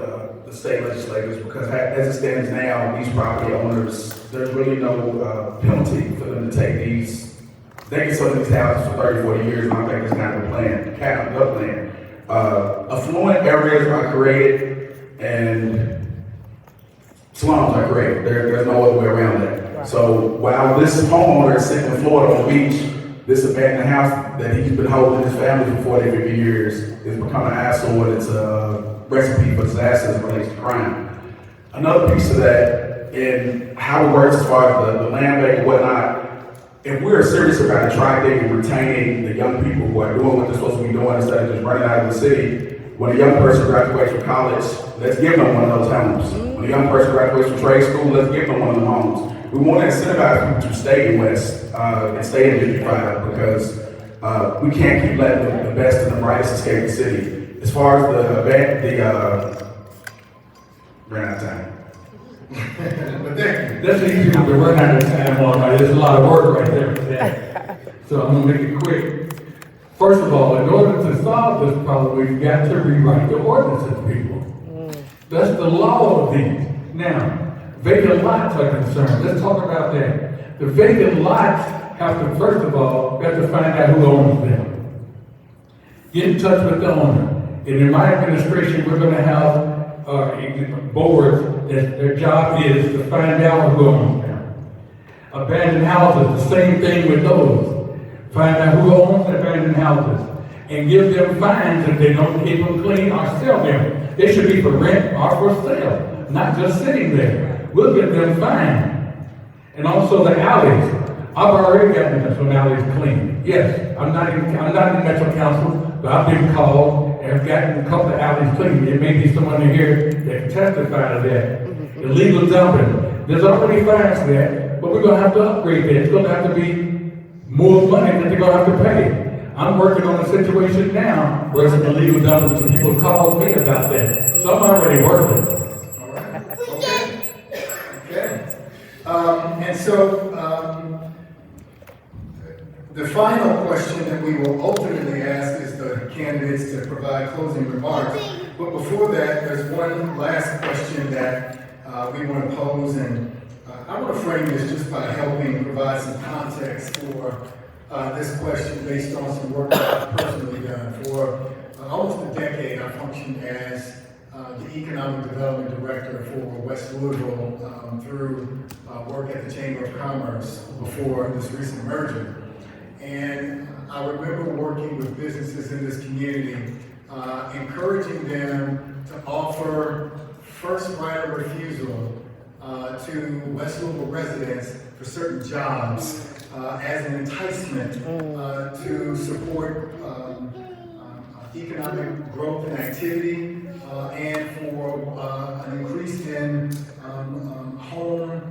the state legislators because as it stands now, these property owners, there's really no penalty for them to take these. They can sell these houses for 30, 40 years, and I think it's kind of a plan, kind of a plan. Affluent areas are created and slums are created. There's no other way around that. So while this homeowner is sitting in Florida on the beach, this abandoned house that he's been holding his family for 40, 50 years is becoming an eyesore and it's a recipe for disaster as it relates to crime. Another piece of that in how it works as far as the land bank and whatnot, if we're serious about attracting and retaining the young people who are doing what they're supposed to be doing instead of just running out of the city, when a young person graduates from college, let's give them one of those homes. When a young person graduates from trade school, let's give them one of the homes. We want to incentivize people to stay in West and stay in District 5 because we can't keep letting the best and the brightest escape the city. As far as ran out of time. But thank you. That's the easy one to run out of time on, right? There's a lot of work right there for that. So I'm gonna make it quick. First of all, in order to solve this problem, we've got to rewrite the ordinances, people. That's the law of these. Now, vacant lots are concerned. Let's talk about that. The vacant lots have to, first of all, we have to find out who owns them. Get in touch with the owner. And in my administration, we're gonna have boards that their job is to find out who owns them. Abandoned houses, the same thing with those. Find out who owns abandoned houses and give them fines if they don't keep them clean or sell them. They should be for rent or for sale, not just sitting there. We'll get them fined. And also the alleys. I've already gotten some alleys clean. Yes, I'm not in Metro Council, but I've been called and have gotten a couple of alleys clean. There may be someone in here that can testify to that. Illegal dumping. There's already fines for that, but we're gonna have to upgrade that. It's gonna have to be more money that they're gonna have to pay. I'm working on a situation now where it's an illegal dumping, so people call me about that. So I'm already working. All right. Okay. And so, the final question that we will ultimately ask is the candidates to provide closing remarks. But before that, there's one last question that we want to pose, and I want to frame this just by helping provide some context for this question based on some work that I've personally done. For almost a decade, I functioned as the Economic Development Director for West Louisville through work at the Chamber of Commerce before this recent merger. And I remember working with businesses in this community, encouraging them to offer first right of refusal to West Louisville residents for certain jobs as an enticement to support economic growth and activity and for an increase in home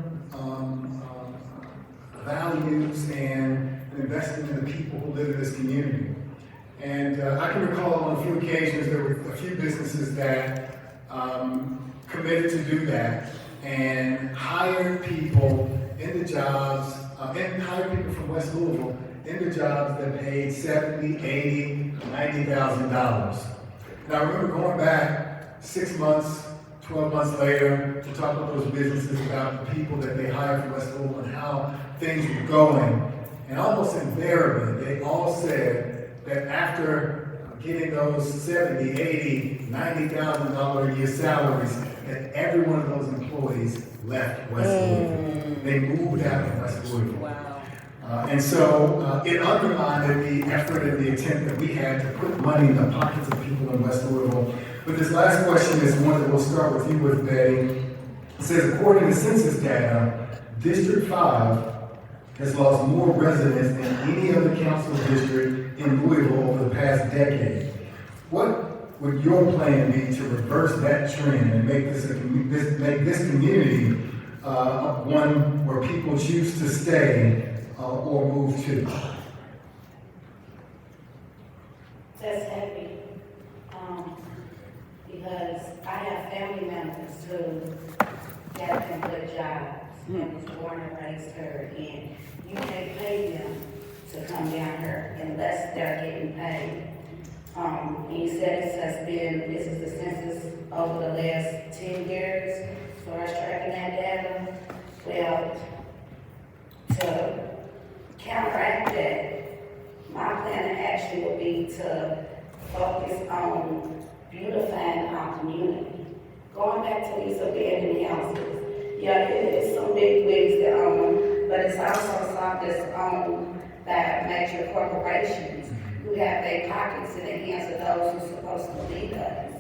values and investment in the people who live in this community. And I can recall on a few occasions there were a few businesses that committed to do that and hired people in the jobs, and hired people from West Louisville in the jobs that paid $70,000, $80,000, $90,000. Now I remember going back 6 months, 12 months later to talk with those businesses about the people that they hired from West Louisville and how things were going. And almost invariably, they all said that after getting those $70,000, $80,000, $90,000 a year salaries, that every one of those employees left West Louisville. They moved out of West Louisville. Wow. And so it undermined the effort and the attempt that we had to put money in the pockets of people in West Louisville. But this last question is one that we'll start with you with, Betty. It says, according to census data, District 5 has lost more residents than any other council district in Louisville over the past decade. What would your plan be to reverse that trend and make this community one where people choose to stay or move to? That's heavy, because I have family members who got them good jobs and was born and raised here, and you can't pay them to come down here unless they're getting paid. He said this is the census over the last 10 years, as far as tracking that data. Well, to counteract that, my plan of action would be to focus on beautifying our community. Going back to these abandoned houses, yeah, it is some big wigs that own them, but it's also some that's owned by major corporations who have their pockets in the hands of those who are supposed to lead us.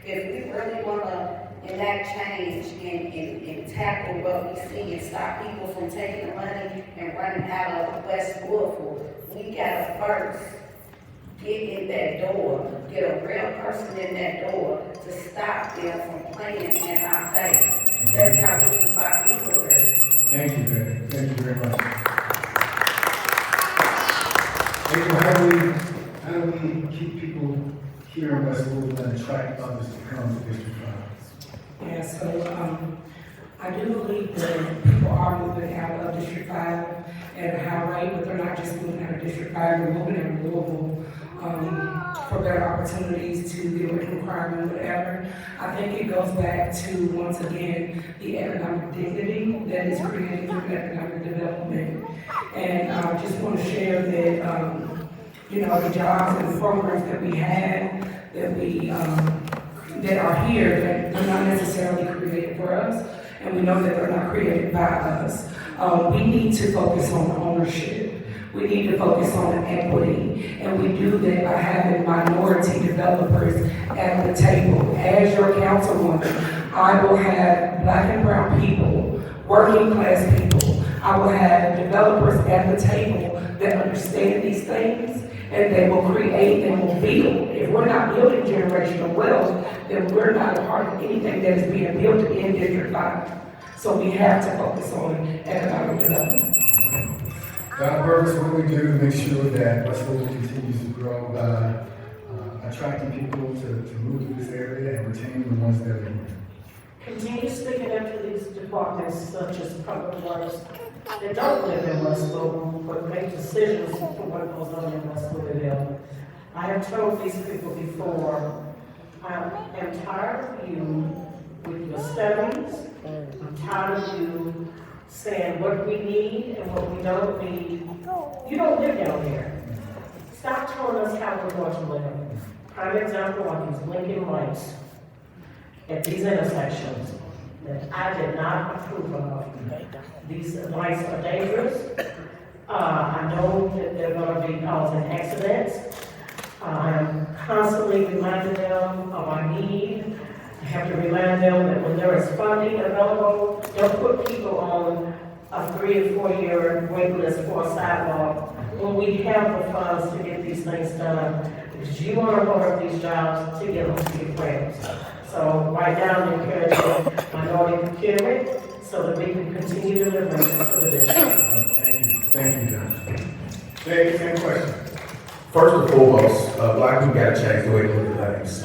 If we really want to enact change and tackle what we see and stop people from taking the money and running out of West Louisville, we gotta first get in that door, get a real person in that door to stop them from playing in our face. That's how we keep our people here. Thank you, Betty. Thank you very much. April, how do we keep people here in West Louisville and attract others to come to District 5? Yeah, so I do believe that people are moving out of District 5 at a high rate, but they're not just moving out of District 5, they're moving out of Louisville for better opportunities to get away from crime and whatever. I think it goes back to, once again, the economic dignity that is created through economic development. And I just want to share that, the jobs and the programs that we have, that are here, that they're not necessarily created for us, and we know that they're not created by us. We need to focus on ownership. We need to focus on equity, and we do that by having minority developers at the table. As your councilwoman, I will have Black and brown people, working class people. I will have developers at the table that understand these things, and they will create and will build. If we're not building generational wealth, then we're not a part of anything that is being built in District 5. So we have to focus on economic development. Dr. Burgess, what do we do to make sure that West Louisville continues to grow by attracting people to move to this area and retaining the ones that are here? Continue sticking up to these departments such as public works that don't live in West Louisville, but make decisions for what goes on in West Louisville. I have told these people before, I am tired of you with your studies. I'm tired of you saying what we need and what we don't need. You don't live down here. Stop telling us how we're going to live. Prime example are these blinking lights at these intersections that I did not approve of. These lights are dangerous. I know that they're going to be causing accidents. I'm constantly reminding them of our need. I have to remind them that when there is funding available, don't put people on a 3 or 4 year wait list for a sidewalk when we have the funds to get these things done, because you want to hold up these jobs to get them to your friends. So right now I'm encouraging minority procurement so that we can continue delivering for the district. Thank you, John. Dave, same question. First and foremost, Black people gotta change the way they look at things.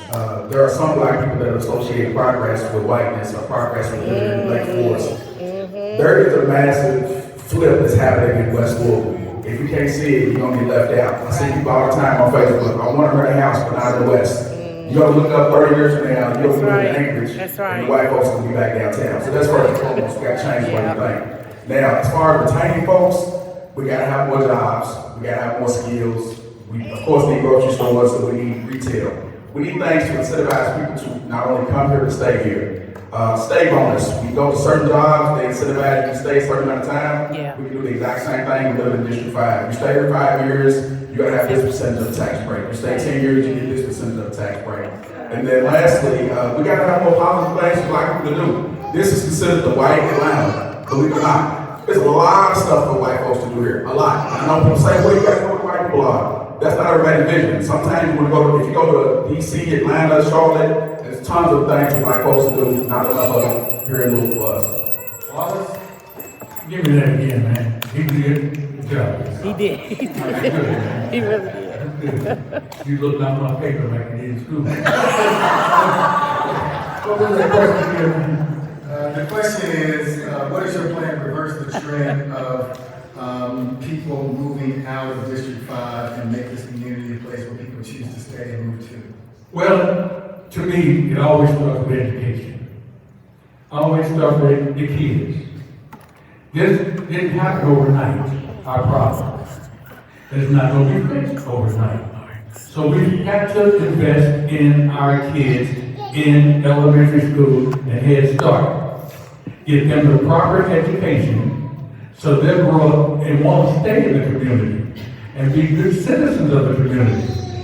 There are some Black people that associate progress with whiteness or progress with living in Lake Forest. There is a massive flip that's happening in West Louisville. If you can't see it, you're gonna get left out. I see people all the time on Facebook, I want to rent a house, but not in the West. You're gonna look up 30 years from now, you're gonna look at Anchorage, and the white folks are gonna be back downtown. So that's first and foremost, we gotta change the way we think. Now, as far as retaining folks, we gotta have more jobs, we gotta have more skills. We, of course, need grocery stores, so we need retail. We need things to incentivize people to not only come here, but stay here. Stay bonus. We go to certain jobs, they incentivize you to stay a certain amount of time. Yeah. We can do the exact same thing we live in District 5. You stay here 5 years, you're gonna have this percentage of the tax break. You stay 10 years, you get this percentage of the tax break. And then lastly, we gotta have more housing plans for Black people to do. This is considered the white Atlanta, believe it or not. There's a lot of stuff for white folks to do here, a lot. I know people say, well, you gotta know what the white people are. That's not everybody's vision. Sometimes you want to go to, if you go to DC, Atlanta, Charlotte, there's tons of things for Black folks to do, not enough of it here in Louisville for us. Wallace? Give me that again, man. He did a good job. He did. He really did. You looked on my paper like you did in school. What was the question here? The question is, what is your plan to reverse the trend of people moving out of District 5 and make this community a place where people choose to stay and move to? Well, to me, it always starts with education. Always starts with the kids. This didn't happen overnight, our problems. It's not going to be fixed overnight. So we've got to invest in our kids in elementary school and Head Start. Give them the proper education so they'll grow up and want to stay in the community and be good citizens of the community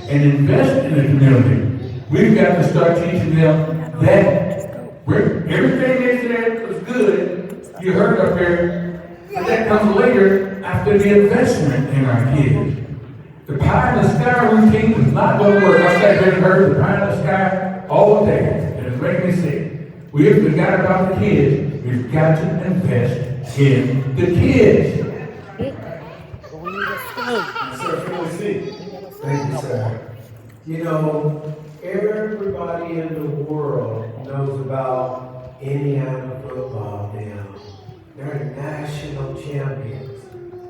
and invest in the community. We've got to start teaching them that everything they said was good, you heard up there, but that comes later after the investment in our kids. The pie in the sky routine is not going to work. I sat there and heard the pie in the sky all day, and it's making me sick. We have forgot about the kids. We've got to invest in the kids. Sir, Philly C. Thank you, sir. You know, everybody in the world knows about Indiana football now. They're national champions.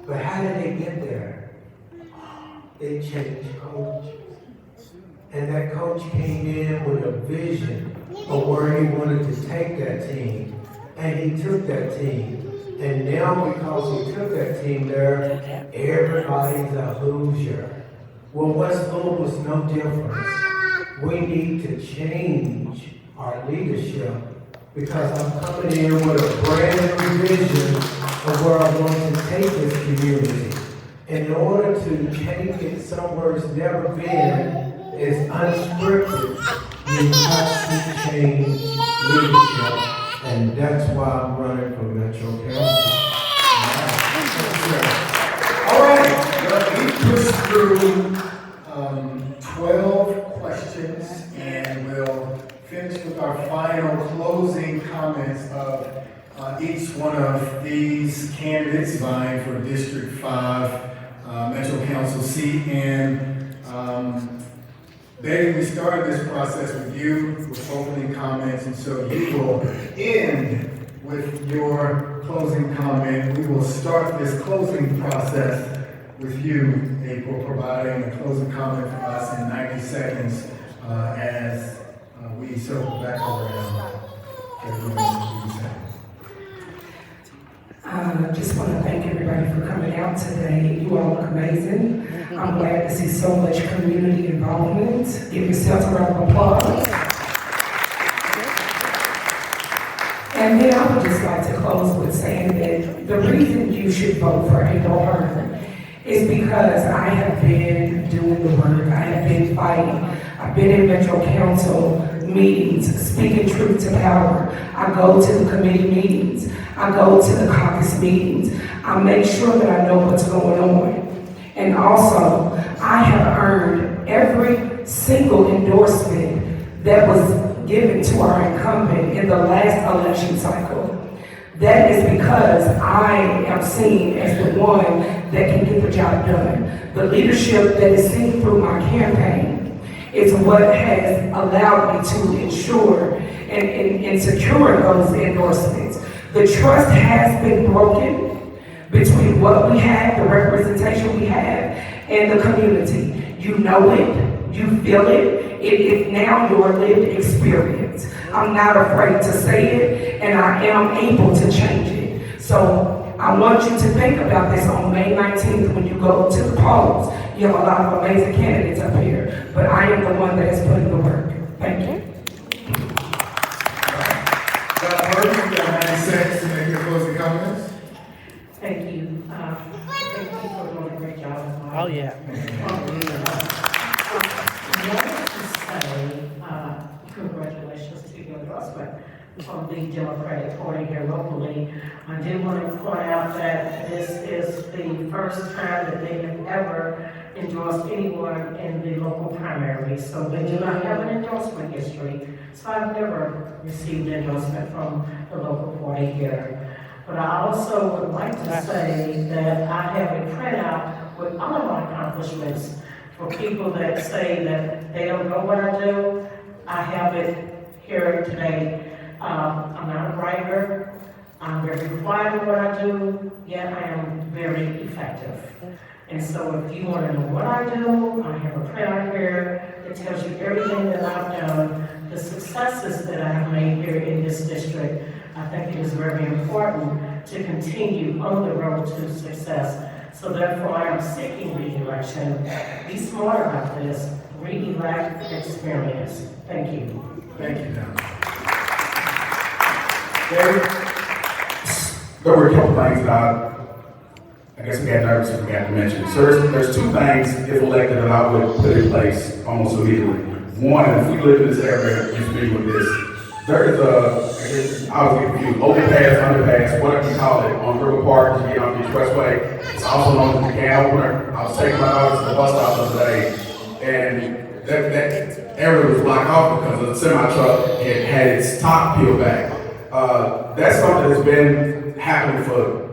But how did they get there? They changed coaches. And that coach came in with a vision of where he wanted to take that team. And he took that team. And now because he took that team there, everybody's a Hoosier. Well, West Louisville's no different. We need to change our leadership because I'm coming in with a brand new vision of where I want to take this community. In order to take it somewhere it's never been, is unscripted, you have to change leadership. And that's why I'm running for Metro Council. All right, well, we pushed through 12 questions, and we'll finish with our final closing comments of each one of these candidates vying for District 5 Metro Council seat. And Betty, we started this process with you with opening comments, and so you will end with your closing comment. We will start this closing process with you, April, providing a closing comment for us in 90 seconds as we circle back around. I just want to thank everybody for coming out today. You all look amazing. I'm glad to see so much community involvement. Give yourselves a round of applause. And then I would just like to close with saying that the reason you should vote for April Hearn is because I have been doing the work. I have been fighting. I've been in Metro Council meetings, speaking truth to power. I go to the committee meetings. I go to the caucus meetings. I make sure that I know what's going on. And also, I have earned every single endorsement that was given to our incumbent in the last election cycle. That is because I am seen as the one that can get the job done. The leadership that is seen through my campaign is what has allowed me to ensure and secure those endorsements. The trust has been broken between what we have, the representation we have, and the community. You know it, you feel it. It is now your lived experience. I'm not afraid to say it, and I am able to change it. So I want you to think about this on May 19th when you go to the polls. You have a lot of amazing candidates up here, but I am the one that is putting the work. Thank you. You've got 90 seconds to make your closing comments. Thank you. Thank you for doing a great job as well. Oh, yeah. I wanted to say congratulations to your endorsement from the Democratic Party here locally. I did want to point out that this is the first time that they have ever endorsed anyone in the local primary. So they do not have an endorsement history. So I've never received endorsement from the local party here. But I also would like to say that I have a printout with all of my accomplishments for people that say that they don't know what I do. I have it here today. I'm not a bragger. I'm very quiet in what I do, yet I am very effective. And so if you want to know what I do, I have a printout here that tells you everything that I've done, the successes that I have made here in this district. I think it is very important to continue on the road to success. So therefore, I am seeking re-election. Be smart about this. Re-elect experience. Thank you. Thank you, Don. There were a couple things that I guess we got nervous and forgot to mention. So there's two things, if elected, that I would put in place almost immediately. One, if we live in this area, you speak with this, there is I was getting confused, overpass, underpass, whatever you call it, on River Park to get on the expressway. It's also known as the can opener. I was taking my daughter to the bus stop the other day, and that area was blocked off because the semi truck had its top peeled back. That's something that's been happening for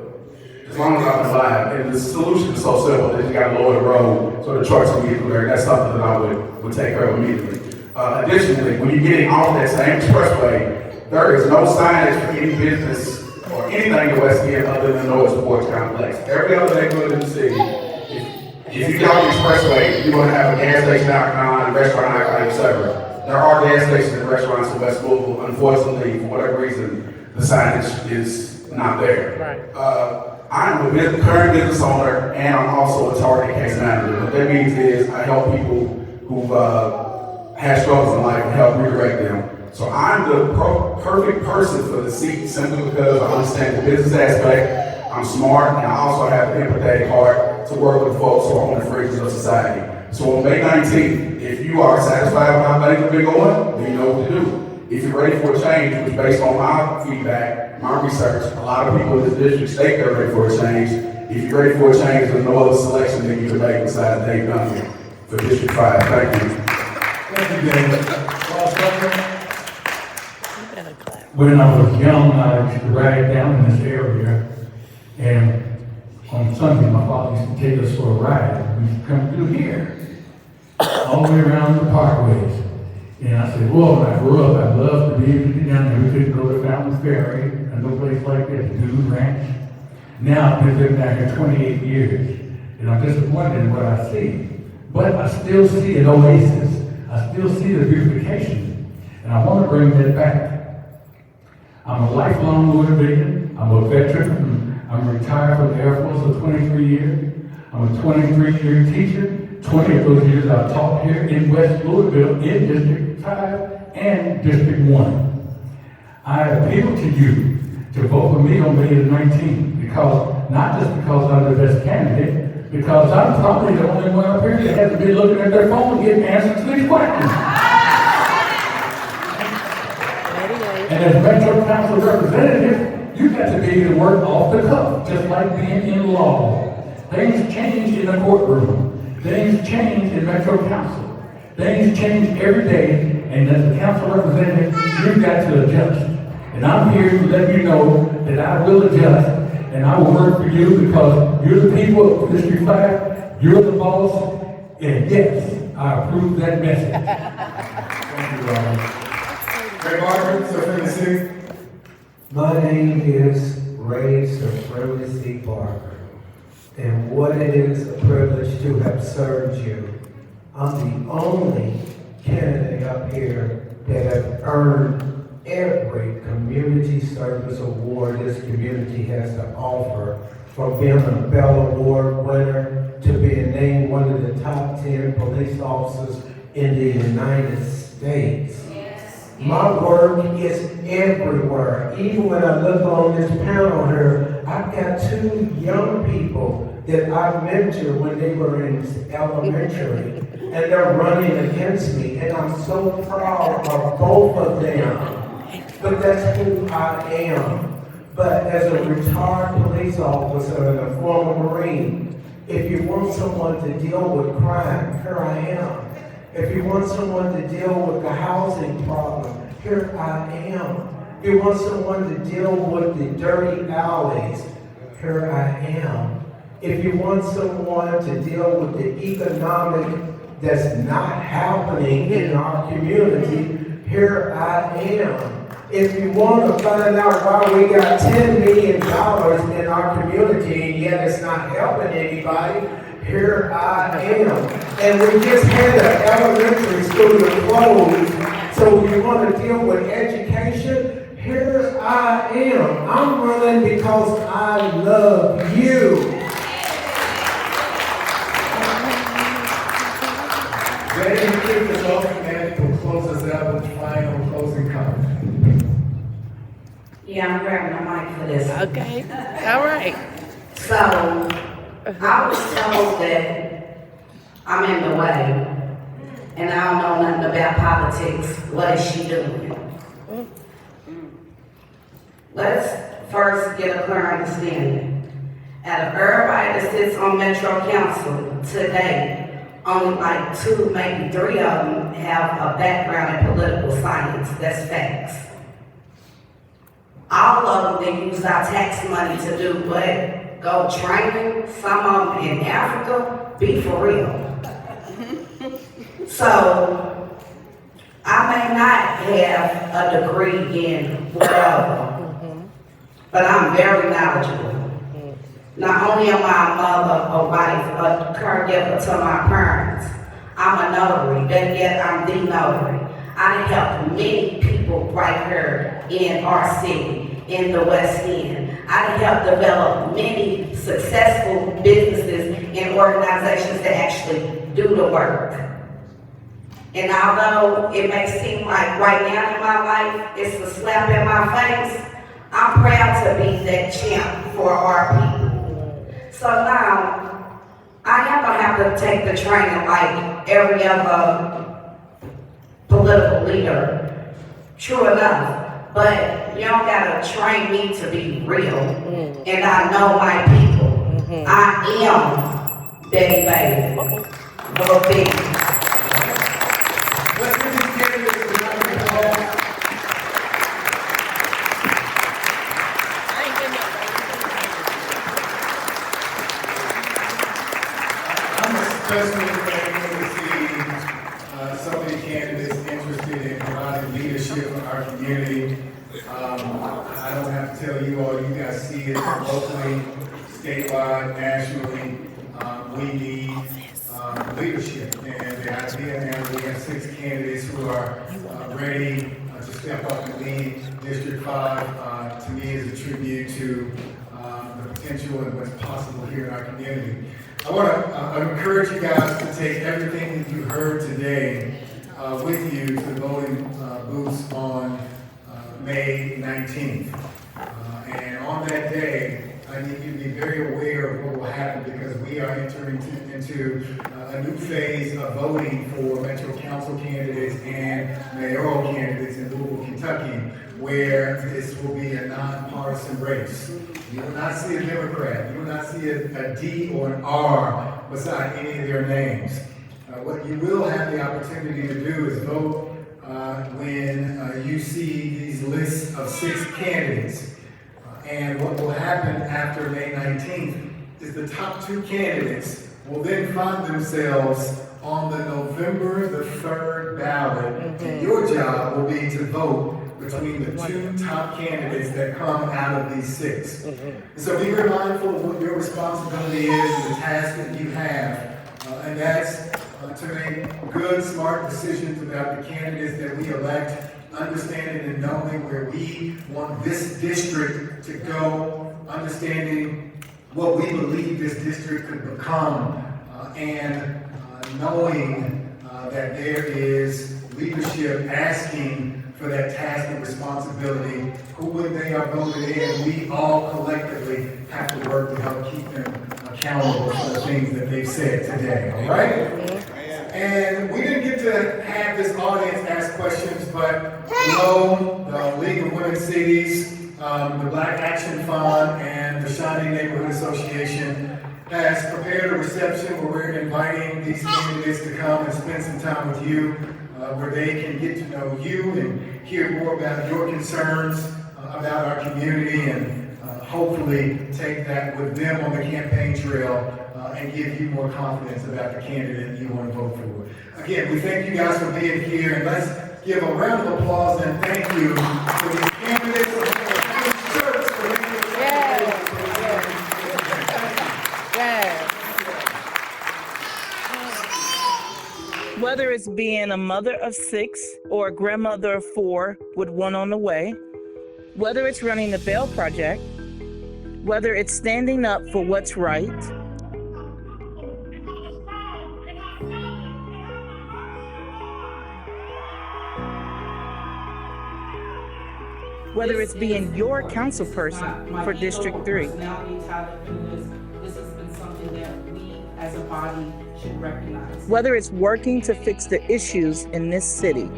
as long as I've been alive, and the solution is so simple that you got to lower the road so the trucks can get through there. That's something that I would take care of immediately. Additionally, when you're getting off that same expressway, There is no signage for any business or anything in West End other than the Noah Sports Complex. Every other neighborhood in the city, if you get off the expressway, you're going to have a gas station icon, restaurant icon, etc. There are gas stations and restaurants in West Louisville. Unfortunately, for whatever reason, the signage is not there. Right. I'm a current business owner, and I'm also a target case manager. What that means is I help people who've had struggles in life and help redirect them. So I'm the perfect person for the seat simply because I understand the business aspect, I'm smart, and I also have an empathetic heart to work with folks who are on the fringes of society. So on May 19th, if you are satisfied with how things have been going, then you know what to do. If you're ready for a change, which based on my feedback, my research, a lot of people in this district state they're ready for a change. If you're ready for a change, there's no other selection that you can make besides Dave Duncan for District 5. Thank you. Thank you, David. Ross Butler? When I was young, I used to ride down in this area, and on Sunday, my father used to take us for a ride. We used to come through here, all the way around the parkways. And I said, well, when I grew up, I'd love to be able to get down there. We couldn't go to Fountain Ferry, and no place like that to do ranch. Now, I've been living down here 28 years, and I'm disappointed in what I see. But I still see an oasis. I still see the beautification, and I want to bring that back. I'm a lifelong Louisvillian. I'm a veteran. I'm retired from the Air Force for 23 years. I'm a 23-year teacher. 20 of those years I've taught here in West Louisville in District 5 and District 1. I appeal to you to vote for me on May the 19th because, not just because I'm the best candidate, because I'm probably the only one up here that hasn't been looking at their phone and getting answers to these questions. And as Metro Council representative, you got to be able to work off the cuff, just like being in law. Things change in the courtroom. Things change in Metro Council. Things change every day, and as a council representative, you've got to adjust. And I'm here to let you know that I will adjust, and I will work for you because you're the people of District 5, you're the boss, and yes, I approve that message. Thank you, Robert. Ray Barker, Surfing the City. My name is Ray Surfing C. Barker. And what it is a privilege to have served you. I'm the only candidate up here that have earned every community service award this community has to offer, from being a Bell Award winner to being named one of the top 10 police officers in the United States. My work is everywhere. Even when I look on this panel here, I've got 2 young people that I mentored when they were in elementary, and they're running against me, and I'm so proud of both of them. But that's who I am. But as a retired police officer and a former Marine, if you want someone to deal with crime, here I am. If you want someone to deal with the housing problem, here I am. If you want someone to deal with the dirty alleys, here I am. If you want someone to deal with the economic that's not happening in our community, here I am. If you want to find out why we got $10 million in our community and yet it's not helping anybody, here I am. And we just had an elementary school to close, so if you want to deal with education, here I am. I'm running because I love you. Ready to kick us off, and will close us out with final closing comments. Yeah, I'm grabbing the mic for this. Okay. All right. So, I was told that I'm in the way, and I don't know nothing about politics. What is she doing? Let's first get a clear understanding. Out of everybody that sits on Metro Council today, only like 2, maybe 3 of them have a background in political science. That's facts. All of them, they use our tax money to do what? Go training, some of them in Africa, be for real. So, I may not have a degree in whatever, but I'm very knowledgeable. Not only am I a mother, a wife, a caregiver to my parents, I'm a notary, but yet I'm the notary. I help many people right here in our city, in the West End. I help develop many successful businesses and organizations that actually do the work. And although it may seem like right now in my life it's a slap in my face, I'm proud to be that champ for our people. So now, I am gonna have to take the training like every other political leader, true enough, but you don't gotta train me to be real, and I know my people. I am Betty Bailey. Go big. Let's give these candidates a round of applause. I'm especially thankful to see so many candidates interested in providing leadership for our community. I don't have to tell you all, you guys see it locally, statewide, nationally. We need leadership, and the idea now we have 6 candidates who are ready to step up and lead District 5, to me is a tribute to the potential and what's possible here in our community. I want to encourage you guys to take everything that you heard today with you to the voting booths on May 19th. And on that day, I need you to be very aware of what will happen, because we are entering into a new phase of voting for Metro Council candidates and mayoral candidates in Louisville, Kentucky, where this will be a nonpartisan race. You will not see a Democrat. You will not see a D or an R beside any of their names. What you will have the opportunity to do is vote when you see these lists of 6 candidates. And what will happen after May 19th is the top 2 candidates will then find themselves on the November the 3rd ballot. And your job will be to vote between the 2 top candidates that come out of these 6. And so be very mindful of what your responsibility is and the task that you have. And that's to make good, smart decisions about the candidates that we elect, understanding and knowing where we want this district to go, understanding what we believe this district could become, and knowing that there is leadership asking for that task and responsibility. Who when they are voted in, we all collectively have to work to help keep them accountable for the things that they've said today, all right? And we didn't get to have this audience ask questions, but LOW, the League of Women Cities, the Black Action Fund, and the Shining Neighborhood Association has prepared a reception where we're inviting these candidates to come and spend some time with you, where they can get to know you and hear more about your concerns about our community, and hopefully take that with them on the campaign trail and give you more confidence about the candidate you want to vote for. Again, we thank you guys for being here, and let's give a round of applause and thank you for these candidates for making church for making Whether it's being a mother of 6 or a grandmother of 4 with 1 on the way, whether it's running the Bail Project, whether it's standing up for what's right, whether it's being your council person for District 3. Now being tied up in this has been something that we as a body should recognize. Whether it's working to fix the issues in this city.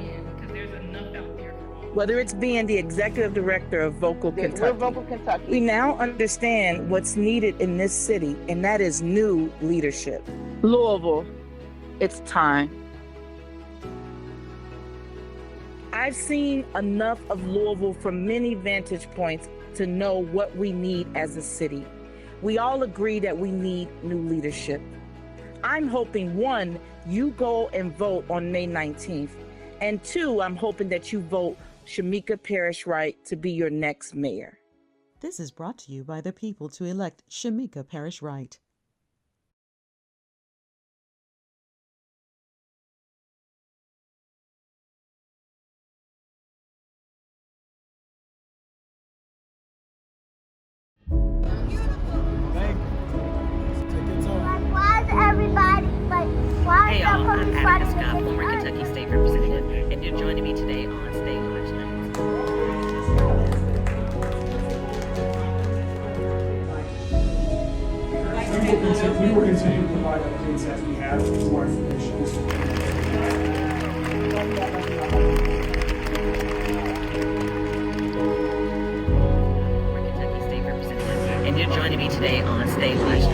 Whether it's being the executive director of Vocal Kentucky. We now understand what's needed in this city, and that is new leadership. Louisville, it's time. I've seen enough of Louisville from many vantage points to know what we need as a city. We all agree that we need new leadership. I'm hoping, 1, you go and vote on May 19th, And 2, I'm hoping that you vote Shamika Parrish Wright to be your next mayor. This is brought to you by the people to elect Shamika Parrish Wright. Hey y'all, I'm Attica Scott, former Kentucky State Representative, and you're joining me today on State Election Night. We will continue to provide updates as we have more information. And you're joining me today on State Election